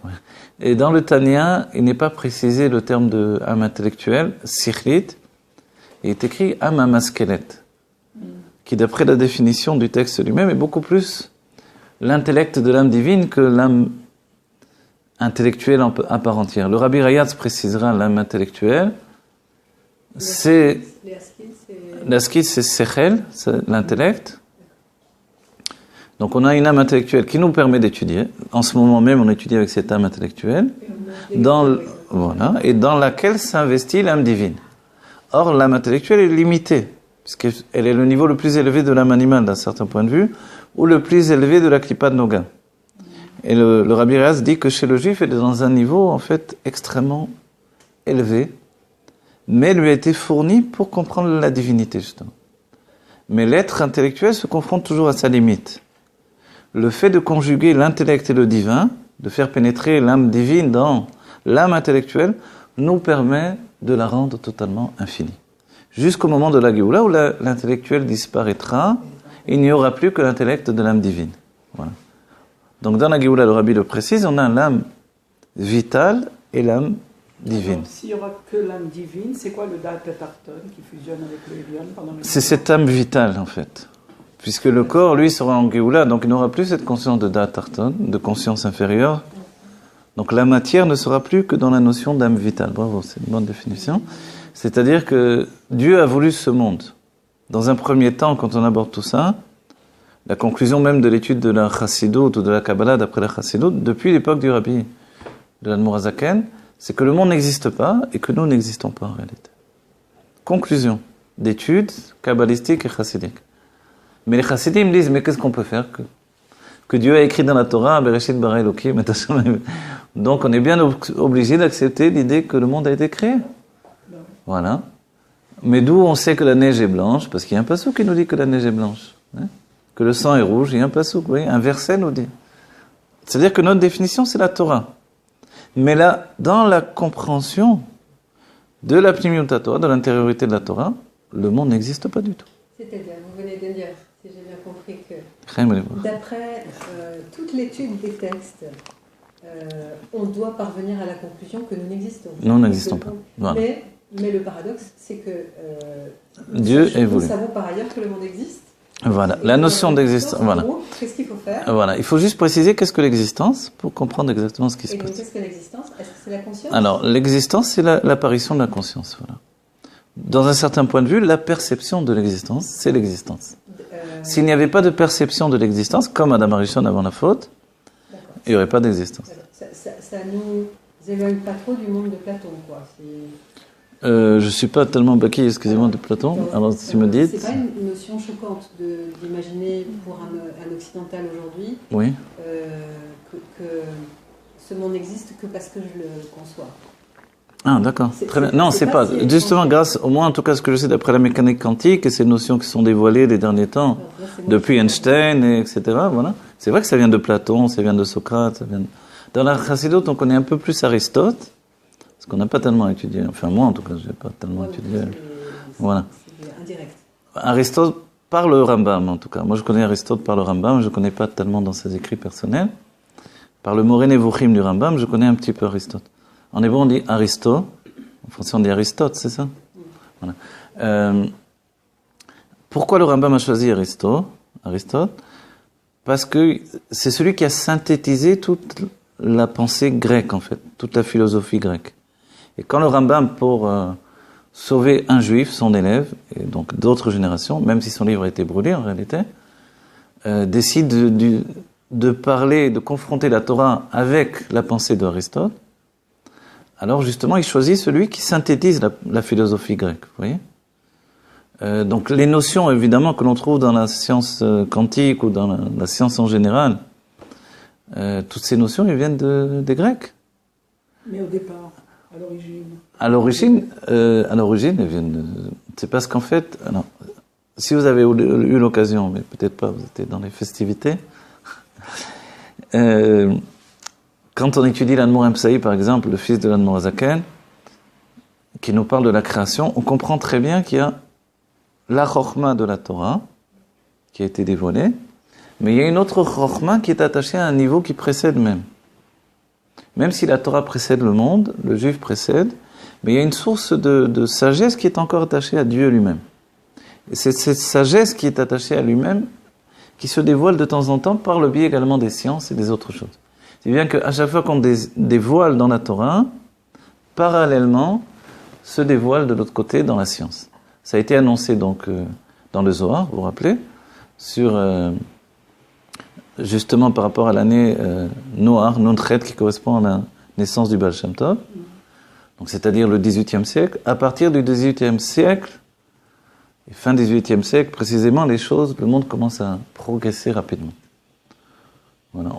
Et dans le Tanya, il n'est pas précisé le terme de âme intellectuelle, sikhlit, il est écrit âme amaskelet, qui d'après la définition du texte lui-même est beaucoup plus l'intellect de l'âme divine que l'âme intellectuelle à part entière. Le Rabbi Rayatz précisera l'âme intellectuelle. L'askid, c'est sechel, c'est l'intellect. Donc on a une âme intellectuelle qui nous permet d'étudier. En ce moment même, on étudie avec cette âme intellectuelle, voilà, et dans laquelle s'investit l'âme divine. Or, l'âme intellectuelle est limitée, puisqu'elle est le niveau le plus élevé de l'âme animale d'un certain point de vue, ou le plus élevé de la Klippa de Noga. Et le Rabbi Rayatz dit que chez le juif, elle est dans un niveau en fait extrêmement élevé, mais lui a été fourni pour comprendre la divinité justement. Mais l'être intellectuel se confronte toujours à sa limite. Le fait de conjuguer l'intellect et le divin, de faire pénétrer l'âme divine dans l'âme intellectuelle, nous permet de la rendre totalement infinie. Jusqu'au moment de la Géoula où l'intellectuel disparaîtra, il n'y aura plus que l'intellect de l'âme divine. Voilà. Donc dans la Géoula, le Rabbi le précise, on a l'âme vitale et l'âme divine. Alors, s'il n'y aura que l'âme divine, c'est quoi le Da'at Tarton qui fusionne avec le Elyon pendant le... C'est cette âme vitale en fait. Puisque le corps, lui, sera en Géoula, donc il n'aura plus cette conscience de Da'at Tarton, de conscience inférieure. Donc la matière ne sera plus que dans la notion d'âme vitale. Bravo, c'est une bonne définition. C'est-à-dire que Dieu a voulu ce monde. Dans un premier temps, quand on aborde tout ça, la conclusion même de l'étude de la Chassidoute ou de la Kabbalah d'après la Chassidoute, depuis l'époque du Rabbi de l'Admour HaZaken, c'est que le monde n'existe pas et que nous n'existons pas en réalité. Conclusion d'études kabbalistiques et chassidiques. Mais les chassidim disent, mais qu'est-ce qu'on peut faire que Dieu a écrit dans la Torah, Bereshit bara Elokim, donc on est bien obligé d'accepter l'idée que le monde a été créé. Voilà. Mais d'où on sait que la neige est blanche? Parce qu'il y a un passouk qui nous dit que la neige est blanche. Hein? Que le sang est rouge, il y a un passouk, vous voyez, un verset nous dit. C'est-à-dire que notre définition, c'est la Torah. Mais là, dans la compréhension de la Pnimiut Torah, de l'intériorité de la Torah, le monde n'existe pas du tout. C'est-à-dire, vous venez de dire, si j'ai bien compris, que d'après toute l'étude des textes, on doit parvenir à la conclusion que nous n'existons. Nous n'existons pas. Voilà. Mais le paradoxe, c'est que Dieu est voulu. Nous savons par ailleurs que le monde existe. Voilà, la notion d'existence. Voilà. Qu'est-ce qu'il faut faire? Voilà, il faut juste préciser qu'est-ce que l'existence pour comprendre exactement ce qui se passe. Et donc, qu'est-ce que l'existence? Est-ce que c'est la conscience? Alors, l'existence, c'est l'apparition de la conscience. Voilà. Dans un certain point de vue, la perception de l'existence, c'est l'existence. S'il n'y avait pas de perception de l'existence, comme Adam Arishon avant la faute, il n'y aurait pas d'existence. Ça nous éloigne pas trop du monde de Platon, quoi. Je ne suis pas tellement baki, excusez-moi, de Platon. Alors, si vous me dites... C'est pas une notion choquante d'imaginer pour un occidental aujourd'hui oui. Que ce monde n'existe que parce que je le conçois. Ah, d'accord. Très bien. Non, c'est pas. Justement, grâce, au moins, en tout cas, ce que je sais d'après la mécanique quantique et ces notions qui sont dévoilées les derniers temps, depuis Einstein, etc. Voilà. C'est vrai que ça vient de Platon, ça vient de Socrate, ça vient de... Dans la Chassidoute, on connaît un peu plus Aristote, parce qu'on n'a pas tellement étudié. Enfin, moi, en tout cas, je n'ai pas tellement étudié. Voilà. C'est indirect. Aristote par le Rambam, en tout cas. Moi, je connais Aristote par le Rambam, je ne connais pas tellement dans ses écrits personnels. Par le Moreh Nevuchim du Rambam, je connais un petit peu Aristote. En hébreu, on dit Aristo. En français, on dit Aristote, c'est ça? Voilà. Pourquoi le Rambam a choisi Aristote? Parce que c'est celui qui a synthétisé toute la pensée grecque, en fait, toute la philosophie grecque. Et quand le Rambam, pour sauver un juif, son élève, et donc d'autres générations, même si son livre a été brûlé en réalité, décide de parler, de confronter la Torah avec la pensée d'Aristote, alors justement, il choisit celui qui synthétise la philosophie grecque, vous voyez? Donc les notions, évidemment, que l'on trouve dans la science quantique ou dans la science en général, toutes ces notions, elles viennent des Grecs. Mais au départ, à l'origine. À l'origine, elles viennent c'est parce qu'en fait, alors, si vous avez eu l'occasion, mais peut-être pas, vous étiez dans les festivités, quand on étudie l'Admour Hampsaï, par exemple, le fils de l'Admour HaZaken, qui nous parle de la création, on comprend très bien qu'il y a la chokhma de la Torah, qui a été dévoilée, mais il y a une autre chokhma qui est attachée à un niveau qui précède même. Même si la Torah précède le monde, le juif précède, mais il y a une source de sagesse qui est encore attachée à Dieu lui-même. Et c'est cette sagesse qui est attachée à lui-même qui se dévoile de temps en temps par le biais également des sciences et des autres choses. C'est bien qu'à chaque fois qu'on dévoile dans la Torah, parallèlement, se dévoile de l'autre côté dans la science. Ça a été annoncé donc dans le Zohar, vous vous rappelez, sur justement par rapport à l'année Noar, Nontret, qui correspond à la naissance du Baal Shem Tov, donc c'est-à-dire le XVIIIe siècle. À partir du XVIIIe siècle, et fin XVIIIe siècle, précisément, le monde commence à progresser rapidement. Voilà,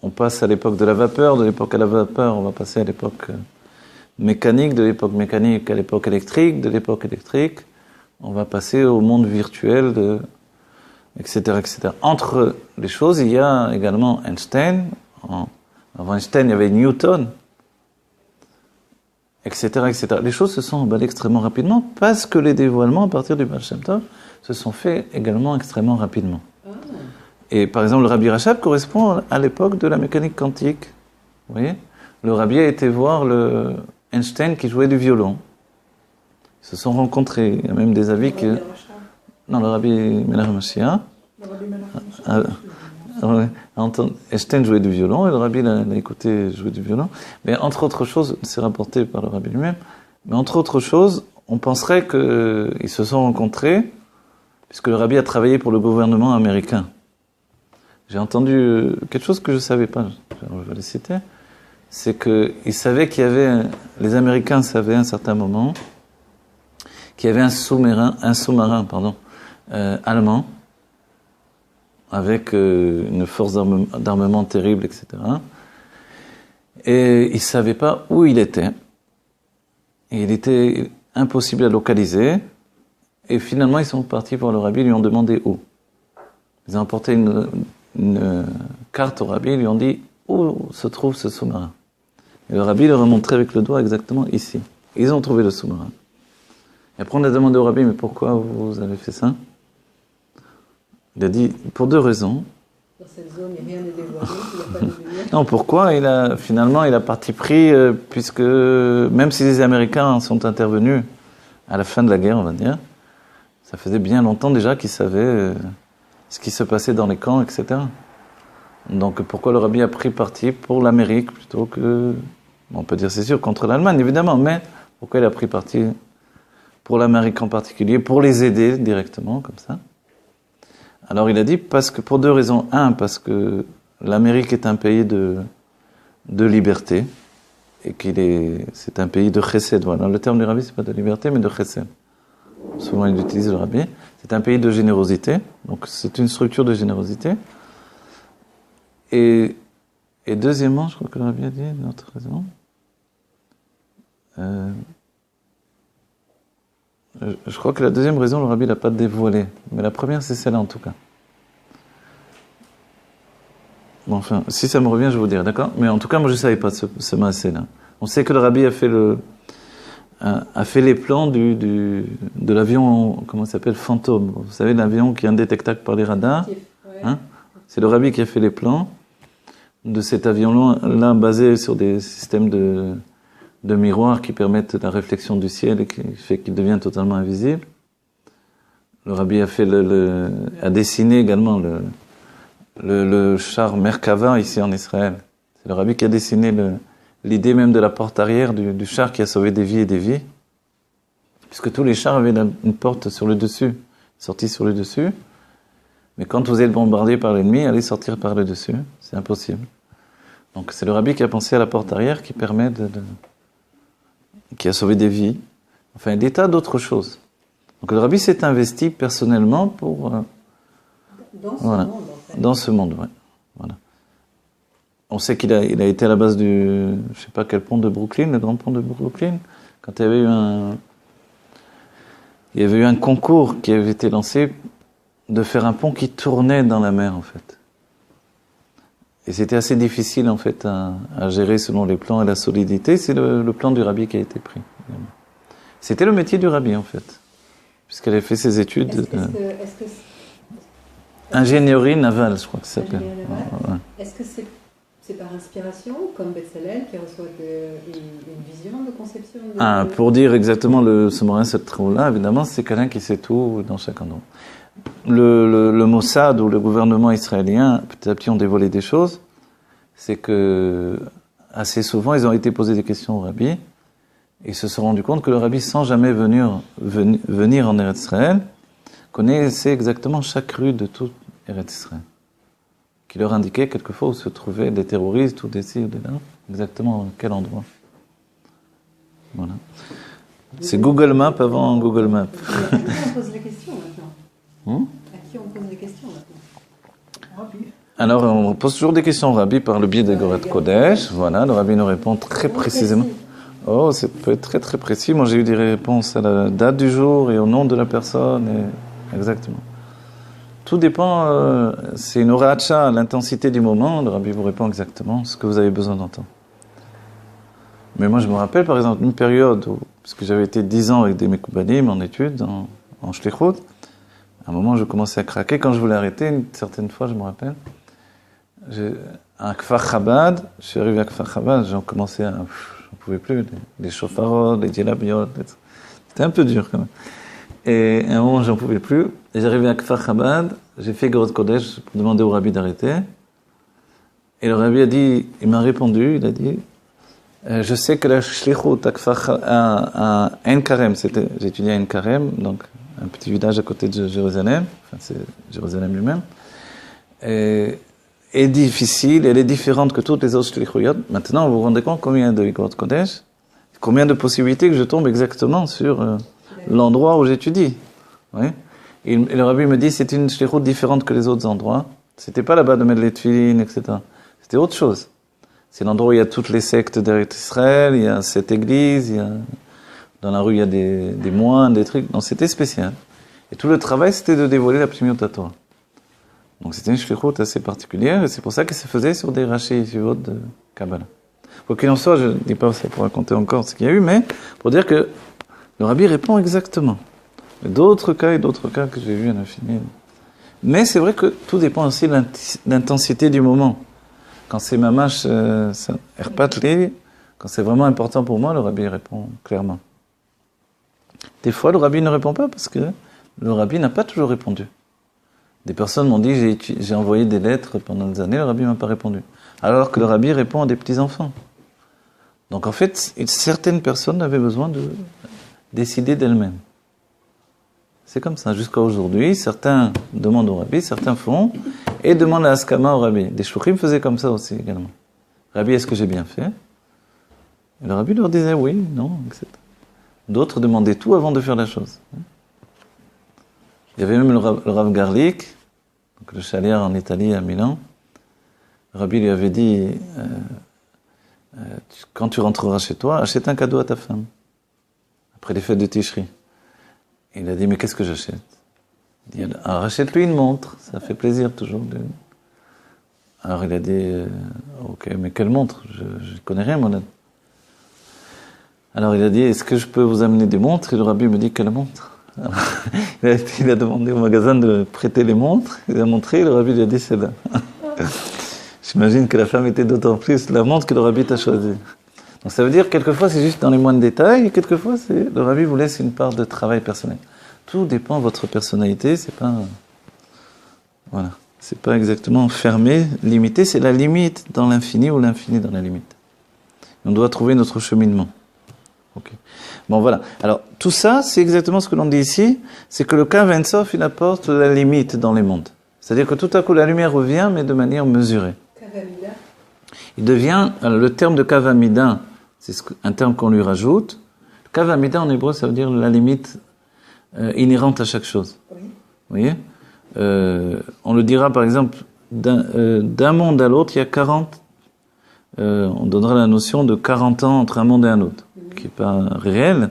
on passe à l'époque de la vapeur, de l'époque à la vapeur, on va passer à l'époque mécanique, de l'époque mécanique à l'époque électrique, de l'époque électrique, on va passer au monde virtuel, etc., etc. Entre les choses, il y a également Einstein. Avant Einstein, il y avait Newton, etc., etc. Les choses se sont emballées extrêmement rapidement parce que les dévoilements à partir du Baal Shem Tov se sont faits également extrêmement rapidement. Et par exemple, le Rabbi Rachab correspond à l'époque de la mécanique quantique. Vous voyez ? Le Rabbi a été voir Einstein qui jouait du violon. Ils se sont rencontrés. Il y a même des avis que... Non, le Rabbi Menachem Mashiach. Einstein jouait du violon et le Rabbi l'a écouté jouer du violon. Mais entre autres choses, c'est rapporté par le Rabbi lui-même, mais entre autres choses, on penserait qu'ils se sont rencontrés puisque le Rabbi a travaillé pour le gouvernement américain. J'ai entendu quelque chose que je ne savais pas, je vais le citer, c'est qu'ils savaient qu'il y avait, les Américains savaient à un certain moment, qu'il y avait un sous-marin allemand, avec une force d'armement terrible, etc. Et ils ne savaient pas où il était. Et il était impossible à localiser. Et finalement, ils sont partis voir le Rabbi, ils lui ont demandé où. Ils ont apporté une carte au Rabbi, ils lui ont dit où se trouve ce sous-marin. Et le Rabbi leur a montré avec le doigt exactement ici. Et ils ont trouvé le sous-marin. Et après, on a demandé au Rabbi, mais pourquoi vous avez fait ça? Il a dit, pour deux raisons. Dans cette zone, il n'y a rien de dévoilé, il n'y a pas de lumière. Non, pourquoi? Finalement, il a parti pris, puisque même si les Américains sont intervenus à la fin de la guerre, on va dire, ça faisait bien longtemps déjà qu'ils savaient ce qui se passait dans les camps, etc. Donc pourquoi le Rabbi a pris parti pour l'Amérique plutôt que, on peut dire c'est sûr, contre l'Allemagne évidemment, mais pourquoi il a pris parti pour l'Amérique en particulier, pour les aider directement, comme ça. Alors il a dit, parce que pour deux raisons. Un, parce que l'Amérique est un pays de liberté, et c'est un pays de chesed. Voilà. Le terme du Rabbi, c'est pas de liberté, mais de chesed. Souvent il utilise le Rabbi. C'est un pays de générosité, donc c'est une structure de générosité. Et deuxièmement, je crois que le Rabbi a dit une autre raison. Je crois que la deuxième raison, le Rabbi l'a pas dévoilée. Mais la première, c'est celle-là en tout cas. Bon, enfin, si ça me revient, je vous dirai, d'accord? Mais en tout cas, moi, je ne savais pas ce maasé-là. On sait que le Rabbi a fait les plans de l'avion, comment ça s'appelle, fantôme. Vous savez, l'avion qui est indétectable par les radars. Hein? C'est le Rabbi qui a fait les plans de cet avion-là, basé sur des systèmes de miroirs qui permettent la réflexion du ciel et qui fait qu'il devient totalement invisible. Le Rabbi a dessiné également le char Merkava ici en Israël. C'est le Rabbi qui a dessiné l'idée même de la porte arrière du char qui a sauvé des vies et des vies. Puisque tous les chars avaient une porte sur le dessus, sortie sur le dessus. Mais quand vous êtes bombardé par l'ennemi, allez sortir par le dessus. C'est impossible. Donc c'est le Rabbi qui a pensé à la porte arrière qui permet qui a sauvé des vies. Enfin, des tas d'autres choses. Donc le Rabbi s'est investi personnellement pour... Dans ce monde, en fait. Dans ce monde, ouais. Voilà. On sait qu'il a été à la base je sais pas quel pont de Brooklyn, le grand pont de Brooklyn, quand il y avait eu un concours qui avait été lancé de faire un pont qui tournait dans la mer, en fait. Et c'était assez difficile, en fait, à gérer selon les plans et la solidité. C'est le plan du Rabbi qui a été pris. C'était le métier du Rabbi, en fait, puisqu'elle a fait ses études. Ingénierie navale, je crois que ça s'appelle. Ouais. Est-ce que c'est par inspiration, comme Bezalel, qui reçoit une vision de conception Pour dire exactement ce morin, cette trou-là, évidemment, c'est quelqu'un qui sait tout dans chaque endroit. Le Mossad ou le gouvernement israélien, petit à petit, ont dévoilé des choses. C'est que, assez souvent, ils ont été posés des questions au rabbi, et ils se sont rendus compte que le rabbi, sans jamais venir en Eretz Israël, connaissait exactement chaque rue de tout Eretz Israël. Qui leur indiquait quelquefois où se trouvaient des terroristes ou des ci ou des là, exactement à quel endroit. Voilà. C'est Google Maps avant Google Maps. À qui on pose les questions maintenant À qui on pose les questions maintenant Rabbi. Alors, on pose toujours des questions au rabbi par le biais des Goret Kodesh. Voilà, le rabbi nous répond très précisément. Oh, ça peut être très très précis. Moi, j'ai eu des réponses à la date du jour et au nom de la personne. Exactement. Tout dépend, c'est une oracha, l'intensité du moment, le rabbi vous répond exactement ce que vous avez besoin d'entendre. Mais moi je me rappelle par exemple une période où, parce que j'avais été 10 ans avec des Mekoubanim en études, en Shlichut, à un moment je commençais à craquer, quand je voulais arrêter, une certaine fois je me rappelle, à Kfar Chabad, je suis arrivé à Kfar Chabad, j'en commençais à, j'en pouvais plus, les chauffarots, les djelabiot, c'était un peu dur quand même. Et à un moment, j'en pouvais plus. Et j'arrivais à Kfar Chabad, j'ai fait Goret Kodesh pour demander au rabbi d'arrêter. Et le rabbi a dit, il m'a répondu, il a dit, je sais que la Shlichut à Ein Karem, j'étudiais à Ein Karem, donc un petit village à côté de Jérusalem, enfin c'est Jérusalem lui-même, est difficile, elle est différente que toutes les autres Shlichuyot. Maintenant, vous vous rendez compte combien de Goret Kodesh, combien de possibilités que je tombe exactement sur l'endroit où j'étudie. Oui. Et le rabbi me dit c'est une shlichut différente que les autres endroits. C'était pas là-bas de mettre les tefilines, etc. C'était autre chose. C'est l'endroit où il y a toutes les sectes d'Eretz Israël, il y a cette église, dans la rue il y a des moines, des trucs. Donc c'était spécial. Et tout le travail c'était de dévoiler la Pnimiut Torah. Donc c'était une shlichut assez particulière et c'est pour ça que ça se faisait sur des rachis yeshivot de Kabbalah. Quoi qu'il en soit, je ne dis pas ça pour raconter encore ce qu'il y a eu, mais pour dire que le rabbi répond exactement. D'autres cas que j'ai vus à l'infini. Mais c'est vrai que tout dépend aussi de l'intensité du moment. Quand c'est mamash, erpatli, quand c'est vraiment important pour moi, le rabbi répond clairement. Des fois, le rabbi ne répond pas parce que le rabbi n'a pas toujours répondu. Des personnes m'ont dit, j'ai envoyé des lettres pendant des années, le rabbi ne m'a pas répondu. Alors que le rabbi répond à des petits-enfants. Donc en fait, certaines personnes avaient besoin de décider d'elles-mêmes. C'est comme ça. Jusqu'à aujourd'hui, certains demandent au rabbi, certains font, et demandent la haskama au rabbi. Des shluchim faisaient comme ça aussi également. Rabbi, est-ce que j'ai bien fait? Et le rabbi leur disait oui, non, etc. D'autres demandaient tout avant de faire la chose. Il y avait même le Rav Garlik, donc le chalier en Italie, à Milan. Le rabbi lui avait dit, quand tu rentreras chez toi, achète un cadeau à ta femme. Après les fêtes de Tishri. Il a dit, mais qu'est-ce que j'achète? Il dit, alors achète-lui une montre, ça fait plaisir toujours. Alors il a dit, ok, mais quelle montre? Je ne connais rien, moi. Alors il a dit, est-ce que je peux vous amener des montres? Et le rabbi me dit, quelle montre? Alors, il a demandé au magasin de prêter les montres, il a montré, le rabbi lui a dit, c'est là. J'imagine que la femme était d'autant plus la montre que le rabbi t'a choisi. Donc ça veut dire, quelquefois, c'est juste dans les moindres détails, et quelquefois, le rabbi vous laisse une part de travail personnel. Tout dépend de votre personnalité, c'est pas... Voilà. C'est pas exactement fermé, limité, c'est la limite dans l'infini ou l'infini dans la limite. On doit trouver notre cheminement. Ok. Bon, voilà. Alors, tout ça, c'est exactement ce que l'on dit ici, c'est que le Kav Ein Sof, il apporte la limite dans les mondes. C'est-à-dire que tout à coup, la lumière revient, mais de manière mesurée. Kavamida. Il devient, alors, le terme de Kavamida, c'est un terme qu'on lui rajoute. Kavamida, en hébreu, ça veut dire la limite inhérente à chaque chose. Oui. Vous voyez? On le dira, par exemple, d'un monde à l'autre, il y a 40, on donnera la notion de 40 ans entre un monde et un autre, qui n'est pas réel.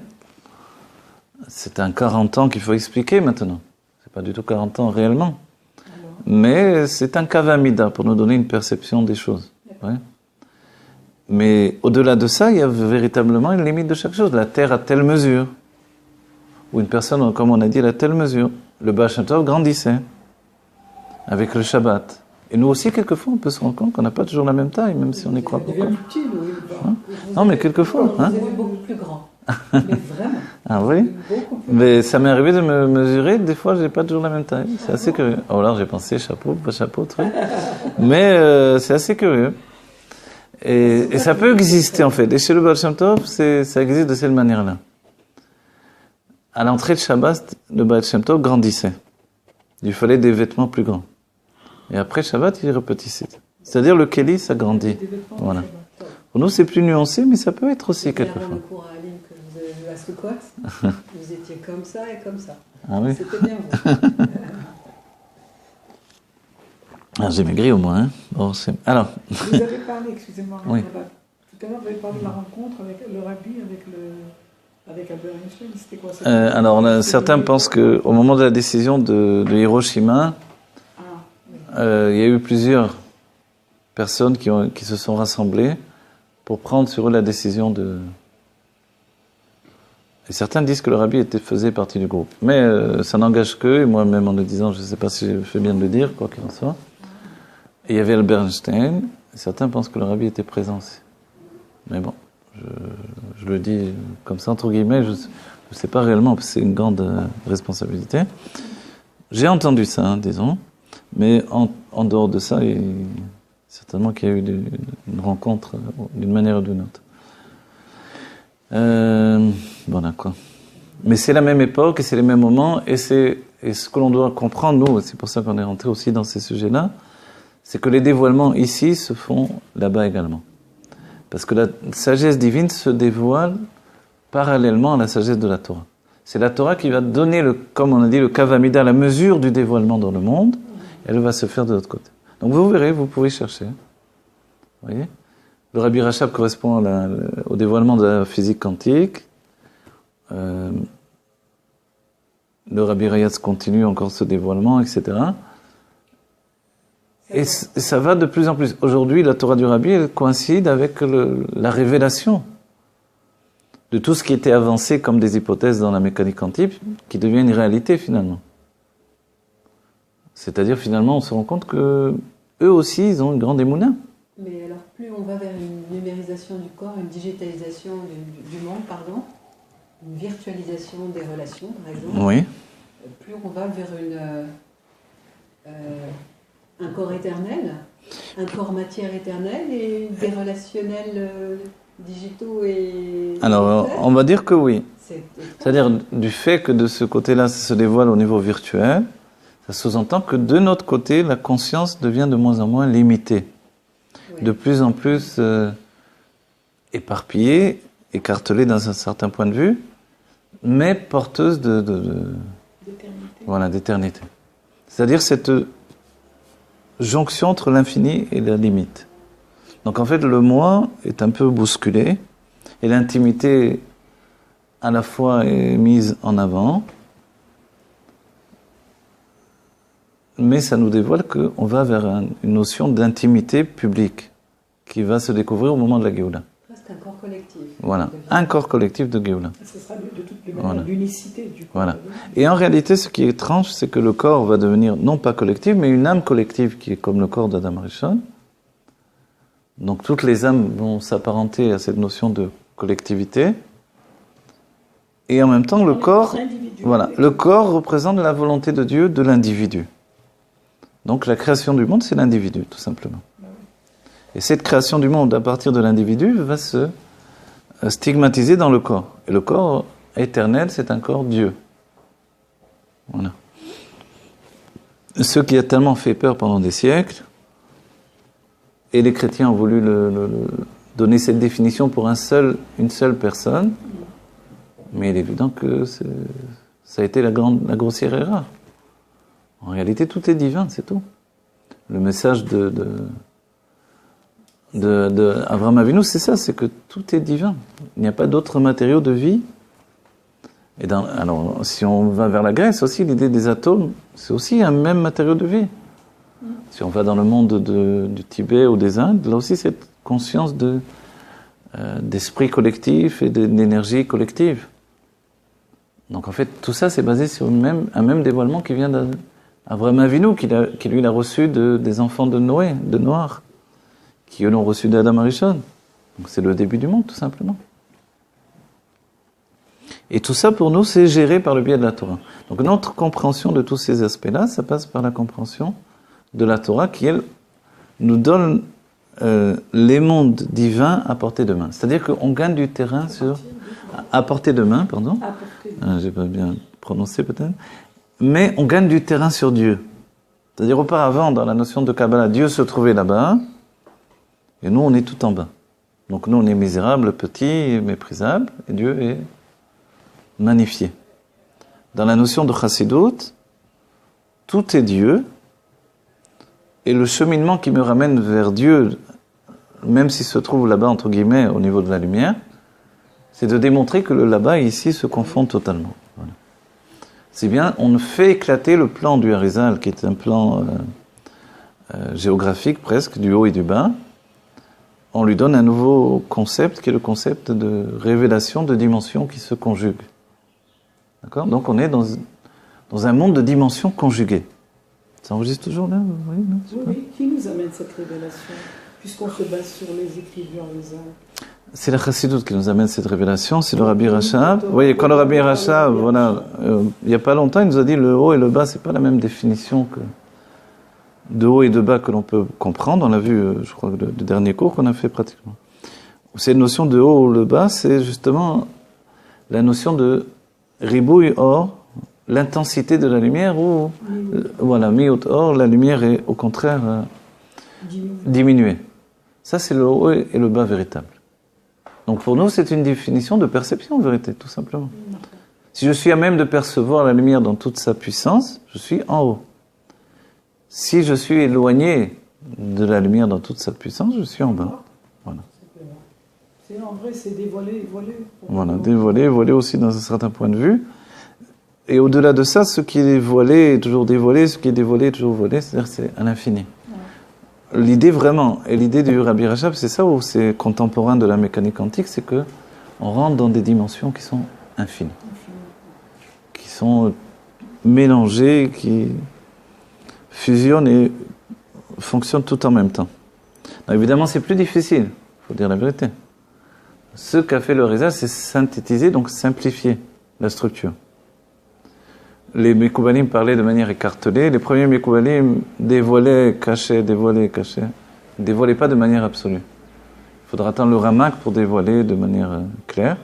C'est un 40 ans qu'il faut expliquer maintenant. C'est pas du tout 40 ans réellement. Mais c'est un kavamida pour nous donner une perception des choses. Ouais. Mais au-delà de ça, il y a véritablement une limite de chaque chose. La terre a telle mesure. Ou une personne, comme on a dit, elle a telle mesure. Le Baal Shem Tov grandissait. avec le Shabbat. Et nous aussi, quelquefois, on peut se rendre compte qu'on n'a pas toujours la même taille, même si on y croit Il beaucoup. devient plus petit, nous. Hein? Non, mais quelquefois. Vous Hein? avez beaucoup plus grand. Mais vraiment. Ah oui? Beaucoup plus Mais ça m'est arrivé de me mesurer, des fois, j'ai pas toujours la même taille. C'est assez curieux. Oh là, j'ai pensé chapeau, pas chapeau, truc. Mais c'est assez curieux. Et ça peut exister, en fait. Et chez le Baal Shem Tov, ça existe de cette manière-là. À l'entrée de Shabbat, le Baal Shem Tov grandissait. Il lui fallait des vêtements plus grands. Et après Shabbat, il repetissait. C'est-à-dire le Kéli, ça grandit. Voilà. Pour nous, c'est plus nuancé, mais ça peut être aussi C'était quelquefois. avant le cours à Aline que vous avez vu à Sukkot. Vous étiez comme ça et comme ça. Ah oui? C'était bien vous. Ah, j'ai maigri au moins. Hein. Bon, alors, Vous avez parlé, excusez-moi, Oui. tout à l'heure, vous avez parlé de la rencontre avec le rabbi, avec Albert Einstein. C'était quoi ça? alors certains pensent qu'au moment de la décision de Hiroshima, il y a eu plusieurs personnes qui se sont rassemblées pour prendre sur eux la décision de... Et certains disent que le rabbi faisait partie du groupe. Mais ça n'engage qu'eux, et moi-même en le disant, je ne sais pas si je fais bien de le dire, quoi qu'il en soit. Et il y avait Albert Einstein, et certains pensent que le rabbi était présent aussi. Mais bon, je le dis comme ça, entre guillemets, je ne sais pas réellement, parce que c'est une grande responsabilité. J'ai entendu ça, hein, disons, mais en dehors de ça, certainement qu'il y a eu une rencontre d'une manière ou d'une autre. Voilà quoi. Mais c'est la même époque et c'est les mêmes moments et ce que l'on doit comprendre, nous, c'est pour ça qu'on est rentré aussi dans ces sujets-là, c'est que les dévoilements ici se font là-bas également. Parce que la sagesse divine se dévoile parallèlement à la sagesse de la Torah. C'est la Torah qui va donner, comme on a dit, le kavamida, la mesure du dévoilement dans le monde, elle va se faire de l'autre côté. Donc vous verrez, vous pouvez chercher. Vous voyez ? Le Rabbi Rachab correspond au dévoilement de la physique quantique. Le Rabbi Rayatz continue encore ce dévoilement, etc. Et ça va de plus en plus. Aujourd'hui, la Torah du Rabbi, elle coïncide avec la révélation de tout ce qui était avancé comme des hypothèses dans la mécanique quantique, qui devient une réalité finalement. C'est-à-dire finalement, on se rend compte que eux aussi, ils ont une grande émouna. Mais alors, plus on va vers une numérisation du corps, une digitalisation du monde, pardon, une virtualisation des relations, par exemple, Oui. plus on va vers un corps éternel, un corps matière éternelle et des relationnels digitaux et... Alors, on va dire que oui. C'est C'est-à-dire, du fait que de ce côté-là, ça se dévoile au niveau virtuel, ça sous-entend que de notre côté, la conscience devient de moins en moins limitée. De plus en plus éparpillée, écartelée dans un certain point de vue, mais porteuse d'éternité. C'est-à-dire cette jonction entre l'infini et la limite. Donc en fait, le moi est un peu bousculé, et l'intimité à la fois est mise en avant, mais ça nous dévoile qu'on va vers une notion d'intimité publique qui va se découvrir au moment de la Géoula. presque un corps collectif. Voilà, un corps collectif de Géoula. Ce sera de toutes les manières l'unicité du corps. Voilà. Et en réalité, ce qui est étrange, c'est que le corps va devenir non pas collectif, mais une âme collective qui est comme le corps d'Adam Rishon. Donc toutes les âmes vont s'apparenter à cette notion de collectivité. Et en même temps, le corps représente la volonté de Dieu de l'individu. Donc la création du monde, c'est l'individu, tout simplement. Et cette création du monde à partir de l'individu va se stigmatiser dans le corps. Et le corps éternel, c'est un corps Dieu. Voilà. Ce qui a tellement fait peur pendant des siècles, et les chrétiens ont voulu donner cette définition pour une seule personne, mais il est évident que ça a été la grossière erreur. En réalité, tout est divin, c'est tout. Le message Avraham Avinu, c'est ça, c'est que tout est divin. Il n'y a pas d'autres matériaux de vie. Et alors, si on va vers la Grèce aussi, l'idée des atomes, c'est aussi un même matériau de vie. Si on va dans le monde du Tibet ou des Indes, là aussi, cette conscience d'esprit collectif et d'énergie collective. Donc en fait, tout ça, c'est basé sur un même dévoilement qui vient Avraham Avinu, qui lui l'a reçu des enfants de Noé, de Noir, qui eux l'ont reçu d'Adam Arishon. Donc c'est le début du monde, tout simplement. Et tout ça, pour nous, c'est géré par le biais de la Torah. Donc notre compréhension de tous ces aspects-là, ça passe par la compréhension de la Torah qui, elle, nous donne les mondes divins à portée de main. C'est-à-dire qu'on gagne du terrain à portée de main, pardon. J'ai pas bien prononcé peut-être. Mais on gagne du terrain sur Dieu. C'est-à-dire auparavant, dans la notion de Kabbalah, Dieu se trouvait là-bas, et nous, on est tout en bas. Donc nous, on est misérables, petits, méprisables, et Dieu est magnifié. Dans la notion de Chassidut, tout est Dieu, et le cheminement qui me ramène vers Dieu, même s'il se trouve là-bas, entre guillemets, au niveau de la lumière, c'est de démontrer que le là-bas et ici se confondent totalement. Voilà. C'est bien, on fait éclater le plan du Harizal, qui est un plan géographique presque, du haut et du bas. On lui donne un nouveau concept, qui est le concept de révélation de dimensions qui se conjuguent. D'accord ? Donc on est dans un monde de dimensions conjuguées. Ça enregistre toujours là, vous voyez, non ? Oui, qui nous amène cette révélation, puisqu'on se base sur les écrits du Harizal. C'est la Chassidut qui nous amène cette révélation, c'est le Rabbi Rachab. Vous voyez, quand le Rabbi Rachab, voilà, il n'y a pas longtemps, il nous a dit le haut et le bas, c'est pas la même définition que de haut et de bas que l'on peut comprendre. On l'a vu, je crois, le dernier cours qu'on a fait pratiquement. Cette notion de haut ou le bas, c'est justement la notion de ribouille or, l'intensité de la lumière, ou voilà, miut or, la lumière est au contraire diminuée. Ça, c'est le haut et le bas véritable. Donc pour nous, c'est une définition de perception, en vérité, tout simplement. Si je suis à même de percevoir la lumière dans toute sa puissance, je suis en haut. Si je suis éloigné de la lumière dans toute sa puissance, je suis en bas. Voilà. C'est en vrai, c'est dévoilé, voilé. Voilà, dévoilé, voilé aussi dans un certain point de vue. Et au-delà de ça, ce qui est voilé est toujours dévoilé, ce qui est dévoilé est toujours voilé, c'est-à-dire c'est à l'infini. L'idée vraiment, et l'idée du Rabbi Rachab, c'est ça, où c'est contemporain de la mécanique quantique, c'est que on rentre dans des dimensions qui sont infinies, qui sont mélangées, qui fusionnent et fonctionnent tout en même temps. Alors, évidemment, c'est plus difficile, il faut dire la vérité. Ce qu'a fait le Harizal, c'est synthétiser, donc simplifier la structure. Les Mekoubalim parlaient de manière écartelée. Les premiers Mekoubalim dévoilaient, cachaient, dévoilaient pas de manière absolue. Il faudra attendre le Ramak pour dévoiler de manière claire.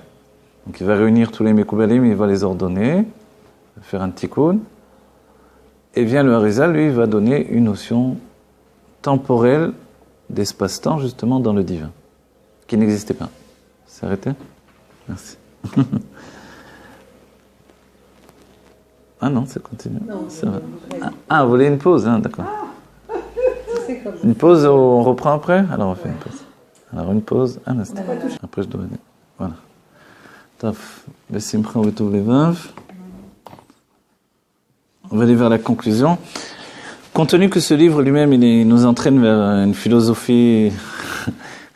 Donc il va réunir tous les Mekoubalim, il va les ordonner, faire un tikkun. Et vient le Harizal, lui, il va donner une notion temporelle d'espace-temps, justement, dans le divin, qui n'existait pas. C'est arrêté ? Merci. Ah non, ça continue. Non, ça va. Ah, vous voulez une pause, hein, d'accord. Une pause, on reprend après ? Alors on fait une pause. Alors une pause, un instant. Après je dois aller. Voilà. Taf, Bessimcha Vetov Levav. On va aller vers la conclusion. Compte tenu que ce livre lui-même, il nous entraîne vers une philosophie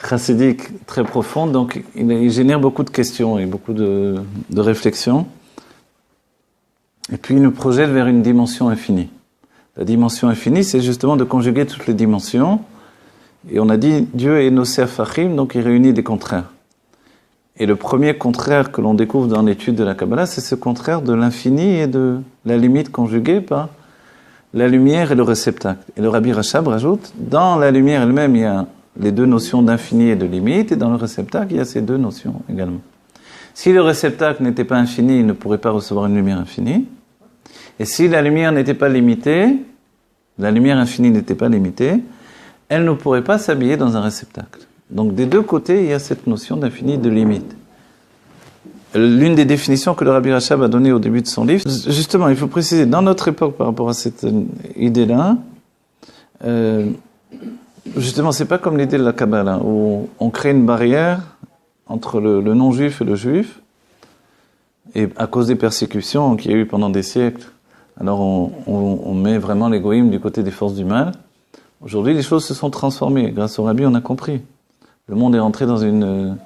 chassidique très profonde, donc il génère beaucoup de questions et beaucoup de réflexions. Et puis il nous projette vers une dimension infinie. La dimension infinie, c'est justement de conjuguer toutes les dimensions. Et on a dit, Dieu est Nosef Achim, donc il réunit des contraires. Et le premier contraire que l'on découvre dans l'étude de la Kabbalah, c'est ce contraire de l'infini et de la limite conjuguée par la lumière et le réceptacle. Et le Rabbi Rachab rajoute, dans la lumière elle-même, il y a les deux notions d'infini et de limite, et dans le réceptacle, il y a ces deux notions également. Si le réceptacle n'était pas infini, il ne pourrait pas recevoir une lumière infinie. Et si la lumière n'était pas limitée, la lumière infinie n'était pas limitée, elle ne pourrait pas s'habiller dans un réceptacle. Donc des deux côtés, il y a cette notion d'infini et de limite. L'une des définitions que le Rabbi Rachab a donnée au début de son livre, justement, il faut préciser, dans notre époque par rapport à cette idée-là, justement, c'est pas comme l'idée de la Kabbalah, où on crée une barrière entre le non-juif et le juif, et à cause des persécutions qu'il y a eu pendant des siècles, alors on met vraiment l'égoïsme du côté des forces du mal. Aujourd'hui, les choses se sont transformées. Grâce au Rabbi, on a compris. Le monde est rentré dans une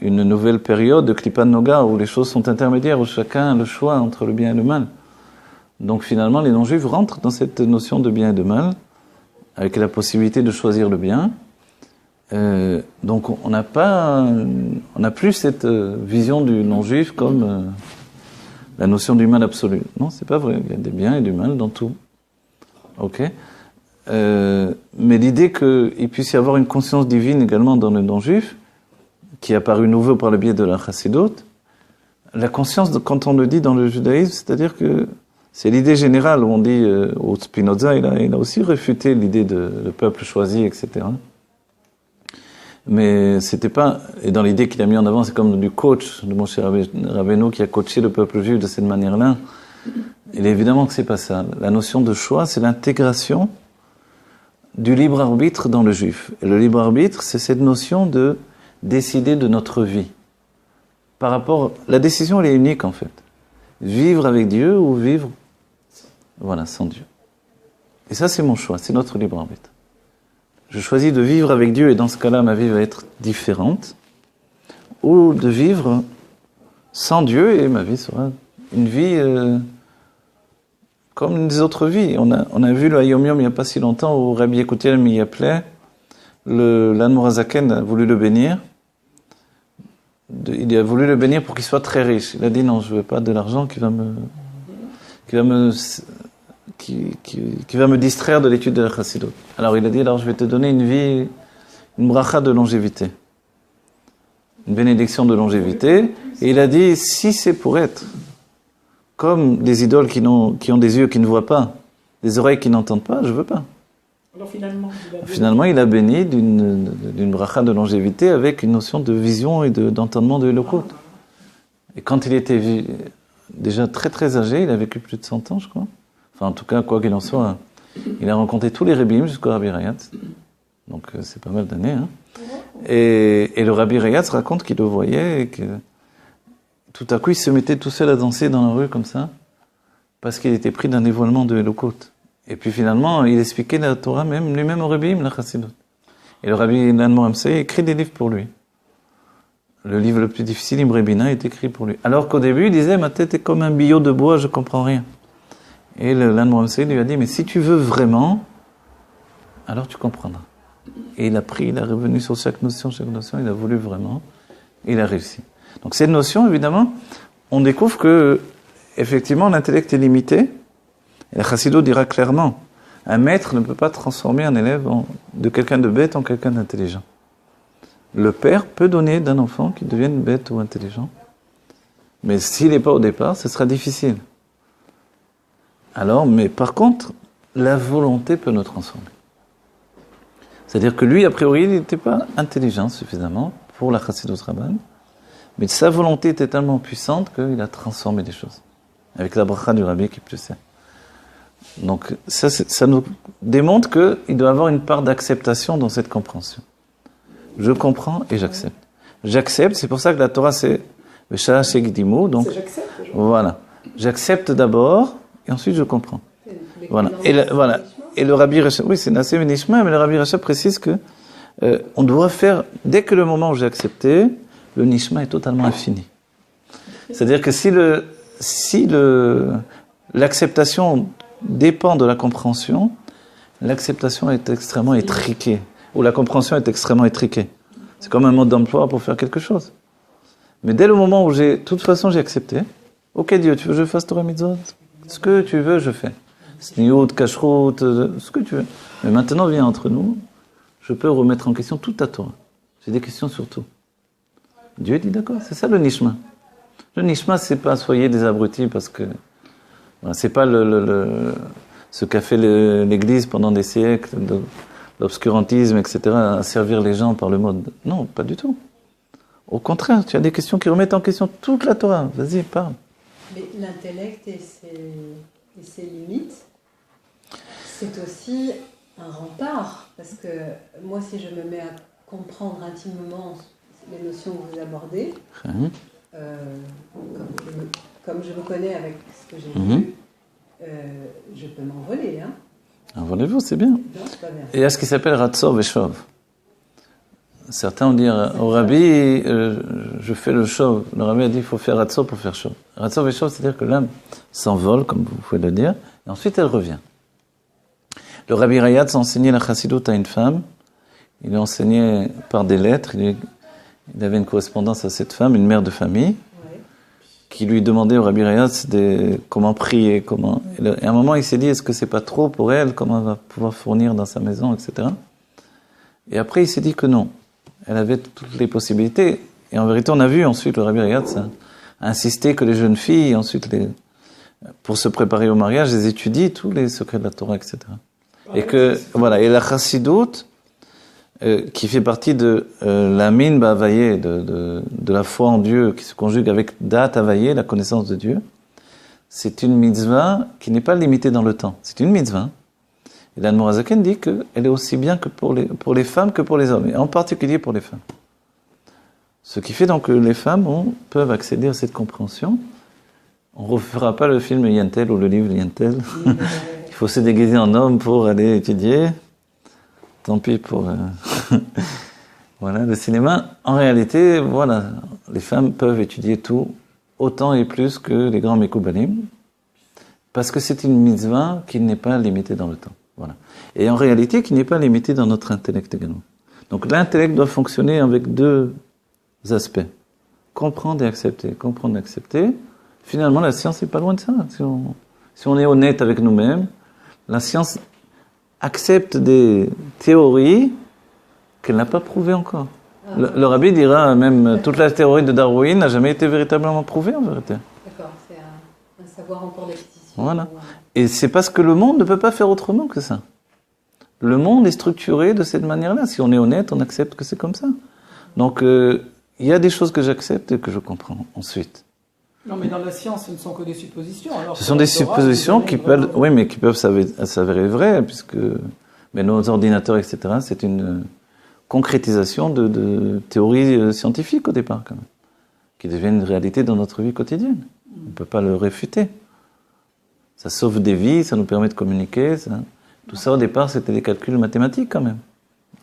nouvelle période de Klipan Noga, où les choses sont intermédiaires, où chacun a le choix entre le bien et le mal. Donc finalement, les non-juifs rentrent dans cette notion de bien et de mal, avec la possibilité de choisir le bien. Donc on n'a plus cette vision du non-juif comme la notion du mal absolu. Non, c'est pas vrai. Il y a des biens et du mal dans tout. Ok. Mais l'idée qu'il puisse y avoir une conscience divine également dans le non-juif, qui est apparu nouveau par le biais de la chassidut, la conscience, quand on le dit dans le judaïsme, c'est-à-dire que c'est l'idée générale où on dit, au Spinoza, il a aussi réfuté l'idée de le peuple choisi, etc. Mais c'était pas, et dans l'idée qu'il a mis en avant, c'est comme du coach de Moshe Rabbeinu qui a coaché le peuple juif de cette manière-là. Il est évidemment que c'est pas ça. La notion de choix, c'est l'intégration du libre arbitre dans le juif. Et le libre arbitre, c'est cette notion de décider de notre vie. Par rapport, la décision, elle est unique en fait. Vivre avec Dieu ou vivre, voilà, sans Dieu. Et ça, c'est mon choix, c'est notre libre arbitre. Je choisis de vivre avec Dieu et dans ce cas-là, ma vie va être différente, ou de vivre sans Dieu et ma vie sera une vie comme les autres vies. On a vu le Hayom Yom il n'y a pas si longtemps où Rabbi Yekutiel m'y appelait, l'Admorazaken a voulu le bénir. Il a voulu le bénir pour qu'il soit très riche. Il a dit non, je veux pas de l'argent qui va me distraire de l'étude de la chassidut. Alors il a dit, alors je vais te donner une vie, une bracha de longévité. Une bénédiction de longévité. Et il a dit, si c'est pour être comme des idoles qui ont des yeux qui ne voient pas, des oreilles qui n'entendent pas, je veux pas. Alors finalement, il a béni d'une bracha de longévité avec une notion de vision et d'entendement de Elokut. Et quand il était déjà très très âgé, il a vécu plus de 100 ans, je crois. Enfin, en tout cas, quoi qu'il en soit, il a rencontré tous les Rebbeim jusqu'au Rabbi Rayatz. Donc, c'est pas mal d'années. Hein. Et le Rabbi Rayatz raconte qu'il le voyait et que tout à coup, il se mettait tout seul à danser dans la rue comme ça, parce qu'il était pris d'un dévoilement de Elokut. Et puis finalement, il expliquait la Torah même, lui-même au Rebbeim, la Chassidut. Et le Rabbi Nanmo Ramsey écrit des livres pour lui. Le livre le plus difficile, Imre Bina, est écrit pour lui. Alors qu'au début, il disait, ma tête est comme un billot de bois, je comprends rien. Et le Nanmo Ramsey lui a dit, mais si tu veux vraiment, alors tu comprendras. Et il a revenu sur chaque notion, il a voulu vraiment, et il a réussi. Donc cette notion, évidemment, on découvre que, effectivement, l'intellect est limité. Et la Chassidut dira clairement, un maître ne peut pas transformer un élève de quelqu'un de bête en quelqu'un d'intelligent. Le père peut donner d'un enfant qui devienne bête ou intelligent, mais s'il n'est pas au départ, ce sera difficile. Alors, mais par contre, la volonté peut nous transformer. C'est-à-dire que lui, a priori, il n'était pas intelligent suffisamment pour la Chassidut Rabban, mais sa volonté était tellement puissante qu'il a transformé des choses. Avec la bracha du Rabbi qui plus sait. Donc ça nous démontre qu'il doit y avoir une part d'acceptation dans cette compréhension. Je comprends et j'accepte. J'accepte, c'est pour ça que la Torah c'est Vesha Shegdimu, donc voilà. J'accepte d'abord et ensuite je comprends. Voilà. Et le Rabbi Racha, oui, c'est Nassé Nishma, mais le Rabbi Racha précise que on doit faire, dès que le moment où j'ai accepté, le Nishma est totalement infini. C'est-à-dire que si l'acceptation dépend de la compréhension, l'acceptation est extrêmement étriquée, ou la compréhension est extrêmement étriquée. C'est comme un mode d'emploi pour faire quelque chose. Mais dès le moment où de toute façon j'ai accepté, ok Dieu, tu veux que je fasse Torah Mitzvot? Ce que tu veux, je fais. Sniout, Kashrut, ce que tu veux. Mais maintenant, viens entre nous, je peux remettre en question toute ta Torah. J'ai des questions sur tout. Dieu dit d'accord, c'est ça le Nishma. Le Nishma, c'est pas soyez des abrutis parce que c'est pas ce qu'a fait l'Église pendant des siècles, l'obscurantisme, etc., à servir les gens par le mode. Non, pas du tout. Au contraire, tu as des questions qui remettent en question toute la Torah. Vas-y, parle. Mais l'intellect et ses limites, c'est aussi un rempart. Parce que moi, si je me mets à comprendre intimement les notions que vous abordez, comme je me connais avec ce que j'ai vu, je peux m'envoler. Hein. Envolez-vous, c'est bien. Non, c'est pas bien. Et il y a ce qui s'appelle Ratzor Veshov. certains vont dire au rabbi, je fais le chauve. Le rabbi a dit il faut faire ratzov pour faire chauve. Ratzov et chauve, c'est-à-dire que l'âme s'envole, comme vous pouvez le dire, et ensuite elle revient. Le rabbi Rayatz a enseigné la chassidoute à une femme. Il a enseigné par des lettres. Il avait une correspondance à cette femme, une mère de famille, qui lui demandait au rabbi Rayatz comment prier, comment. Et à un moment, il s'est dit est-ce que c'est pas trop pour elle, comment elle va pouvoir fournir dans sa maison, etc. Et après, il s'est dit que non. Elle avait toutes les possibilités. Et en vérité, on a vu ensuite le rabbi Rayatz a insisté que les jeunes filles, ensuite, pour se préparer au mariage, elles étudient tous les secrets de la Torah, etc. Et que, voilà, et la chassidoute, qui fait partie de la mine ba'avaye, de la foi en Dieu, qui se conjugue avec da'at avaye, la connaissance de Dieu, c'est une mitzvah qui n'est pas limitée dans le temps. C'est une mitzvah. Et l'Admor HaZaken dit qu'elle est aussi bien que pour les femmes que pour les hommes, et en particulier pour les femmes. Ce qui fait donc que les femmes peuvent accéder à cette compréhension. On ne refera pas le film Yentel ou le livre Yentel. Il faut se déguiser en homme pour aller étudier. Tant pis pour voilà, le cinéma. En réalité, voilà, les femmes peuvent étudier tout, autant et plus que les grands Mekoubalim, parce que c'est une mitzvah qui n'est pas limitée dans le temps. Voilà. Et en réalité, qui n'est pas limitée dans notre intellect également. Donc l'intellect doit fonctionner avec deux aspects. Comprendre et accepter. Comprendre et accepter. Finalement, la science n'est pas loin de ça. Si on est honnête avec nous-mêmes, la science accepte des théories qu'elle n'a pas prouvées encore. Le rabbi dira même toute la théorie de Darwin n'a jamais été véritablement prouvée en vérité. D'accord, c'est un savoir encore d'acquisition. Voilà. Et c'est parce que le monde ne peut pas faire autrement que ça. Le monde est structuré de cette manière-là. Si on est honnête, on accepte que c'est comme ça. Donc, il y a des choses que j'accepte et que je comprends ensuite. Non, mais dans la science, ce ne sont que des suppositions. Alors ce sont des suppositions qui peuvent, oui, mais qui peuvent s'avérer vraies, puisque mais nos ordinateurs, etc., c'est une concrétisation de théories scientifiques au départ, quand même, qui deviennent une réalité dans notre vie quotidienne. On ne peut pas le réfuter. Ça sauve des vies, ça nous permet de communiquer. Tout ça, au départ, c'était des calculs mathématiques, quand même.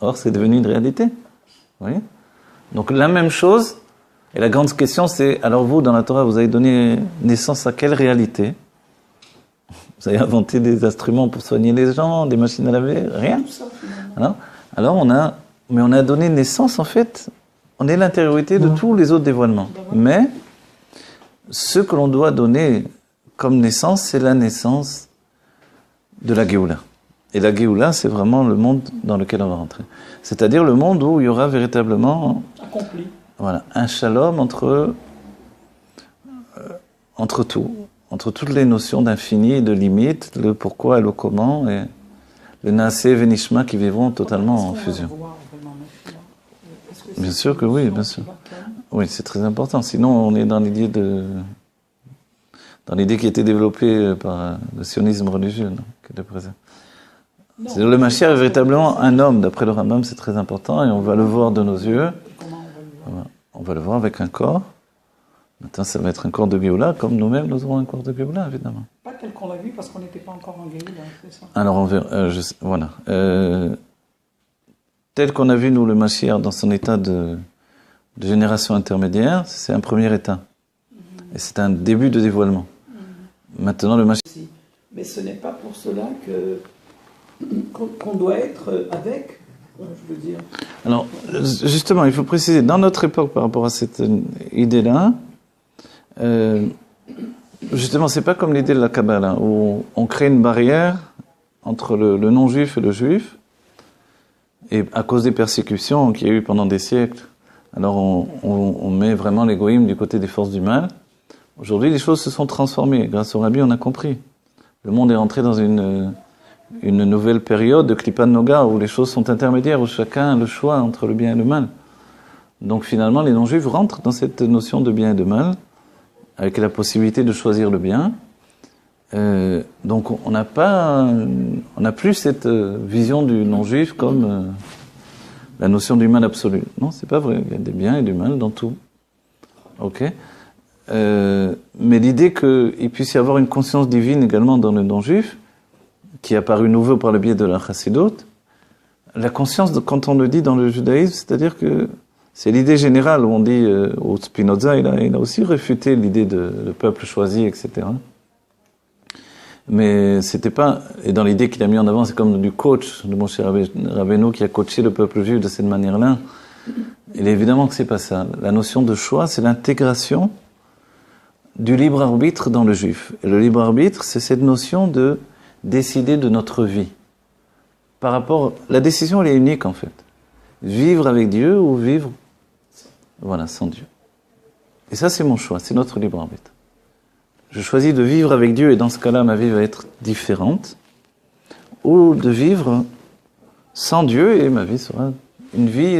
Or, c'est devenu une réalité. Vous voyez ? Donc, la même chose. Et la grande question, c'est, alors vous, dans la Torah, vous avez donné naissance à quelle réalité ? Vous avez inventé des instruments pour soigner les gens, des machines à laver ? Rien. Alors on a donné naissance, en fait, on est l'intériorité de tous les autres dévoilements. Mais, ce que l'on doit donner comme naissance, c'est la naissance de la Géoula. Et la Géoula, c'est vraiment le monde dans lequel on va rentrer. C'est-à-dire le monde où il y aura véritablement... accompli. Voilà, un shalom entre tout, entre toutes les notions d'infini et de limite, le pourquoi et le comment, et le Naaseh et Nishma qui vivront totalement en fusion. Bien sûr que oui, bien sûr. Oui, c'est très important. Sinon, on est dans l'idée qui a été développée par le sionisme religieux, non, qui est présent. Le Mashiach est véritablement un homme, d'après le Rambam, c'est très important, et on va le voir de nos yeux. On va le voir avec un corps. Maintenant, ça va être un corps de Géoula, comme nous-mêmes, nous aurons un corps de Géoula, évidemment. Pas tel qu'on l'a vu, parce qu'on n'était pas encore en Géoula, c'est ça. Alors, on verra, voilà. Tel qu'on a vu, nous, le Mashiach, dans son état de génération intermédiaire, c'est un premier état. Et c'est un début de dévoilement. Maintenant, le Mashiach... Mais ce n'est pas pour cela qu'on doit être avec... je veux dire. Alors, justement, il faut préciser, dans notre époque, par rapport à cette idée-là, justement, c'est pas comme l'idée de la Kabbalah, où on crée une barrière entre le non-juif et le juif, et à cause des persécutions qu'il y a eu pendant des siècles, alors on met vraiment les goïms du côté des forces du mal. Aujourd'hui, les choses se sont transformées. Grâce au Rabbi, on a compris. Le monde est rentré dans une nouvelle période de Klipan Noga où les choses sont intermédiaires, où chacun a le choix entre le bien et le mal. Donc finalement, les non-juifs rentrent dans cette notion de bien et de mal, avec la possibilité de choisir le bien. Donc on n'a plus cette vision du non-juif comme la notion du mal absolu. Non, c'est pas vrai. Il y a des biens et du mal dans tout. Ok. Mais l'idée qu'il puisse y avoir une conscience divine également dans le non-juif, qui est apparu nouveau par le biais de la chassidoute, La conscience, quand on le dit dans le judaïsme, c'est-à-dire que c'est l'idée générale où on dit, au Spinoza, il a aussi réfuté l'idée de le peuple choisi, etc. Mais c'était pas, et dans l'idée qu'il a mis en avant, c'est comme du coach de Moshe Rabbeinu qui a coaché le peuple juif de cette manière-là. Et évidemment que c'est pas ça. La notion de choix, c'est l'intégration du libre arbitre dans le juif. Et le libre arbitre, c'est cette notion de décider de notre vie. Par rapport, la décision, elle est unique en fait. Vivre avec Dieu ou vivre, voilà, sans Dieu. Et ça, c'est mon choix, c'est notre libre arbitre. Je choisis de vivre avec Dieu et dans ce cas-là, ma vie va être différente, ou de vivre sans Dieu et ma vie sera une vie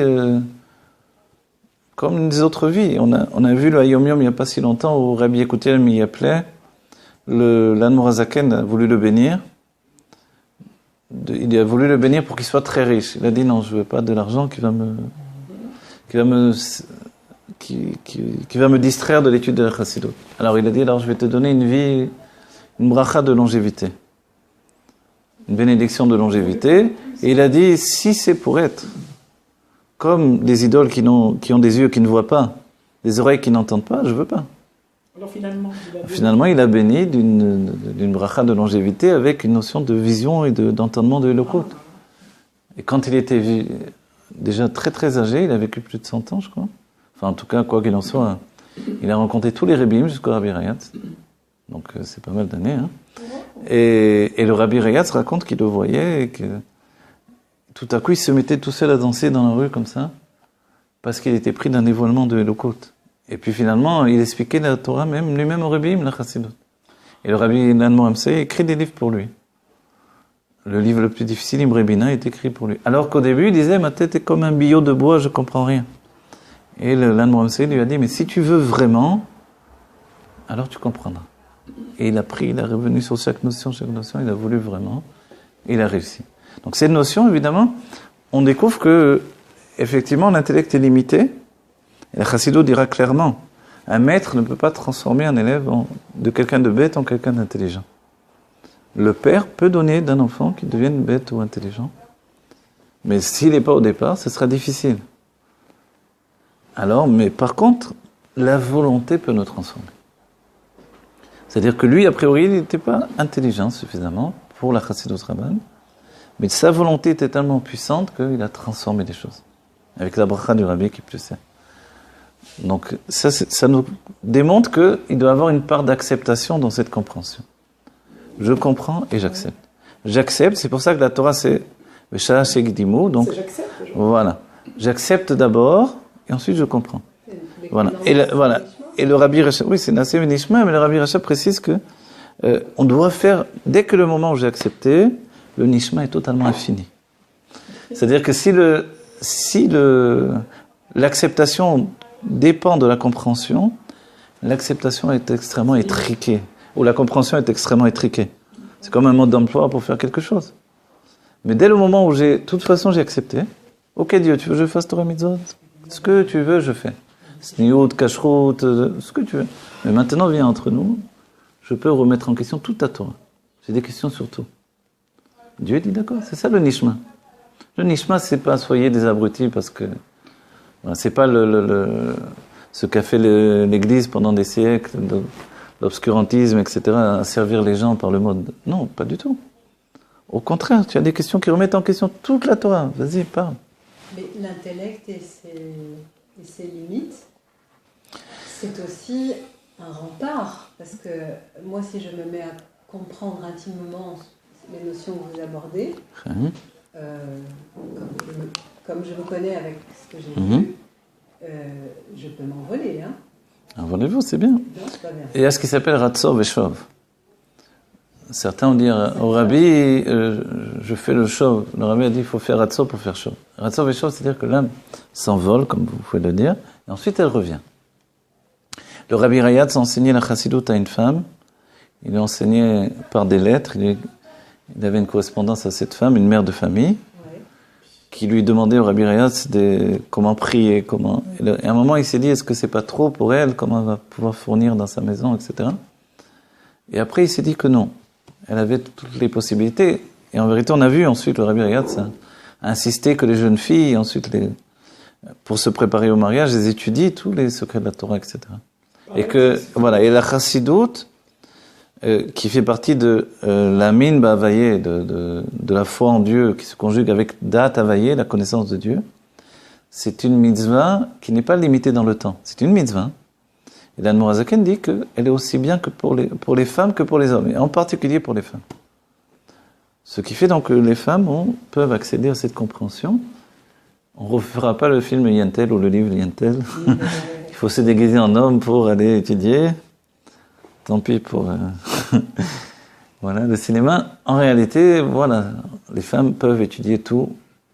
comme les autres vies. On a vu le Hayom Yom il n'y a pas si longtemps où Rabbi Yekutiel m'y appelait, l'Admor HaZaken a voulu le bénir. Il a voulu le bénir pour qu'il soit très riche. Il a dit non, je veux pas de l'argent qui va me distraire de l'étude de la Chassidut. Alors il a dit, alors je vais te donner une bracha de longévité. Une bénédiction de longévité. Et il a dit, si c'est pour être comme des idoles qui ont des yeux qui ne voient pas, des oreilles qui n'entendent pas, je veux pas. Alors finalement, il a béni d'une bracha de longévité avec une notion de vision et d'entendement de Elokut. Et quand il était déjà très très âgé, il a vécu plus de 100 ans, je crois. Enfin, en tout cas, quoi qu'il en soit, il a rencontré tous les Rebbeim jusqu'au Rabbi Rayatz. Donc, c'est pas mal d'années. Hein. Et le Rabbi Rayatz raconte qu'il le voyait et que tout à coup, il se mettait tout seul à danser dans la rue comme ça, parce qu'il était pris d'un dévoilement de Elokut. Et puis finalement, il expliquait la Torah même, lui-même au Rebbeim, la Chassidut. Et le Rabbi L'Admor Hamsei écrit des livres pour lui. Le livre le plus difficile, Imre Bina, est écrit pour lui. Alors qu'au début, il disait, ma tête est comme un billot de bois, je comprends rien. Et l'Admor Hamsei lui a dit, mais si tu veux vraiment, alors tu comprendras. Et il a revenu sur chaque notion, il a voulu vraiment, et il a réussi. Donc cette notion, évidemment, on découvre que, effectivement, l'intellect est limité. Et la Chassidut dira clairement, un maître ne peut pas transformer un élève de quelqu'un de bête en quelqu'un d'intelligent. Le père peut donner d'un enfant qui devienne bête ou intelligent, mais s'il n'est pas au départ, ce sera difficile. Alors, mais par contre, la volonté peut nous transformer. C'est-à-dire que lui, a priori, il n'était pas intelligent suffisamment pour la Chassidut Rabban, mais sa volonté était tellement puissante qu'il a transformé des choses. Avec la bracha du Rabbi qui plus est. Donc ça nous démontre qu'il doit y avoir une part d'acceptation dans cette compréhension. Je comprends et j'accepte. J'accepte, c'est pour ça que la Torah c'est Vesha Shegdimu, donc j'accepte. Voilà, j'accepte d'abord et ensuite je comprends. Voilà. Et le Rabbi Rachab, oui, c'est Nassim Nishma, mais le Rabbi Rachab précise que on doit faire dès que le moment où j'ai accepté, le Nishma est totalement infini. C'est-à-dire que si l'acceptation dépend de la compréhension, l'acceptation est extrêmement étriquée, ou la compréhension est extrêmement étriquée. C'est comme un mode d'emploi pour faire quelque chose. Mais dès le moment où de toute façon j'ai accepté, ok Dieu, tu veux que je fasse Torah Mitzvot? Ce que tu veux, je fais. Sniout, kashrut, ce que tu veux. Mais maintenant, viens entre nous, je peux remettre en question toute ta Torah. J'ai des questions sur tout. Dieu dit d'accord, c'est ça le nishma. Le nishma, c'est pas soyez des abrutis parce que c'est pas ce qu'a fait l'Église pendant des siècles, l'obscurantisme, etc., à servir les gens par le mode. Non, pas du tout. Au contraire, tu as des questions qui remettent en question toute la Torah. Vas-y, parle. Mais l'intellect et ses limites, c'est aussi un rempart. Parce que moi, si je me mets à comprendre intimement les notions que vous abordez, comme je vous connais avec ce que j'ai vu, je peux m'envoler. Hein. Envolez-vous, c'est bien. Non, c'est pas bien. Et il y a ce qui s'appelle Ratzor Veshov. Certains vont dire au Rabbi, je fais le Shov. Le Rabbi a dit il faut faire Ratzor pour faire Shov. Ratzor Veshov, c'est-à-dire que l'âme s'envole, comme vous pouvez le dire, et ensuite elle revient. Le Rabbi Rayatz a enseigné la Chassidut à une femme. Il l'a enseigné par des lettres. Il avait une correspondance à cette femme, une mère de famille, qui lui demandait au Rabbi Rayatz comment prier, Et à un moment, il s'est dit, est-ce que c'est pas trop pour elle, comment elle va pouvoir fournir dans sa maison, etc. Et après, il s'est dit que non. Elle avait toutes les possibilités. Et en vérité, on a vu ensuite le Rabbi Rayatz insisté que les jeunes filles, ensuite, pour se préparer au mariage, elles étudient tous les secrets de la Torah, etc. Et que, voilà, et la chassidoute, qui fait partie de la mine ba'avaye, de la foi en Dieu, qui se conjugue avec da'at avaye, la connaissance de Dieu, c'est une mitzvah qui n'est pas limitée dans le temps. C'est une mitzvah. Et l'Admor HaZaken dit qu'elle est aussi bien que pour les femmes que pour les hommes, et en particulier pour les femmes. Ce qui fait donc que les femmes peuvent accéder à cette compréhension. On ne refera pas le film Yantel ou le livre Yantel. Il faut se déguiser en homme pour aller étudier. Tant pis pour voilà, le cinéma. En réalité, voilà, les femmes peuvent étudier tout,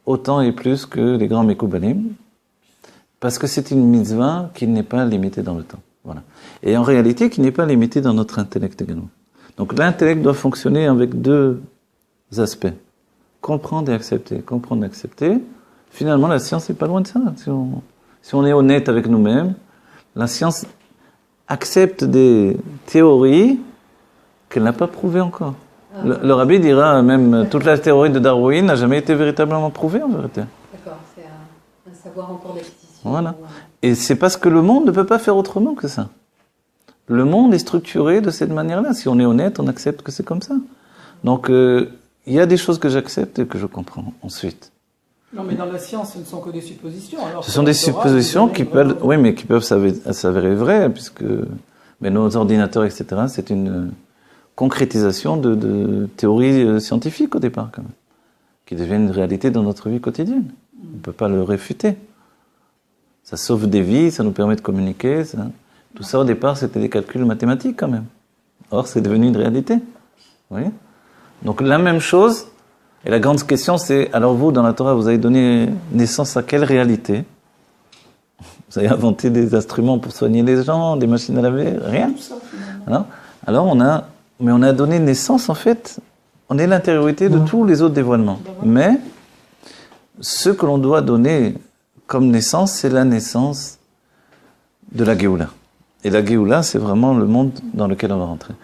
autant et plus que les grands Mekoubalim, parce que c'est une mitzvah qui n'est pas limitée dans le temps. Voilà. Et en réalité, qui n'est pas limitée dans notre intellect également. Donc l'intellect doit fonctionner avec deux aspects. Comprendre et accepter. Comprendre et accepter. Finalement, la science n'est pas loin de ça. Si on est honnête avec nous-mêmes, la science accepte des théories qu'elle n'a pas prouvées encore. Le rabbi dira même toute la théorie de Darwin n'a jamais été véritablement prouvée en vérité. D'accord, c'est un savoir encore d'acquisition. Voilà. Et c'est parce que le monde ne peut pas faire autrement que ça. Le monde est structuré de cette manière-là. Si on est honnête, on accepte que c'est comme ça. Donc, il y a des choses que j'accepte et que je comprends ensuite. Non, mais dans la science, ce ne sont que des suppositions. Alors ce sont des suppositions qui peuvent, oui, mais qui peuvent s'avérer vraies, puisque mais nos ordinateurs, etc., c'est une concrétisation de théories scientifiques au départ, quand même, qui deviennent une réalité dans notre vie quotidienne. On ne peut pas le réfuter. Ça sauve des vies, ça nous permet de communiquer. Tout ça, au départ, c'était des calculs mathématiques, quand même. Or, c'est devenu une réalité. Vous voyez ? Donc, la même chose. Et la grande question, c'est, alors vous, dans la Torah, vous avez donné naissance à quelle réalité ? Vous avez inventé des instruments pour soigner les gens, des machines à laver, rien. Alors on a donné naissance, en fait, on est l'intériorité de tous les autres dévoilements. Mais ce que l'on doit donner comme naissance, c'est la naissance de la Géoula. Et la Géoula, c'est vraiment le monde dans lequel on va rentrer.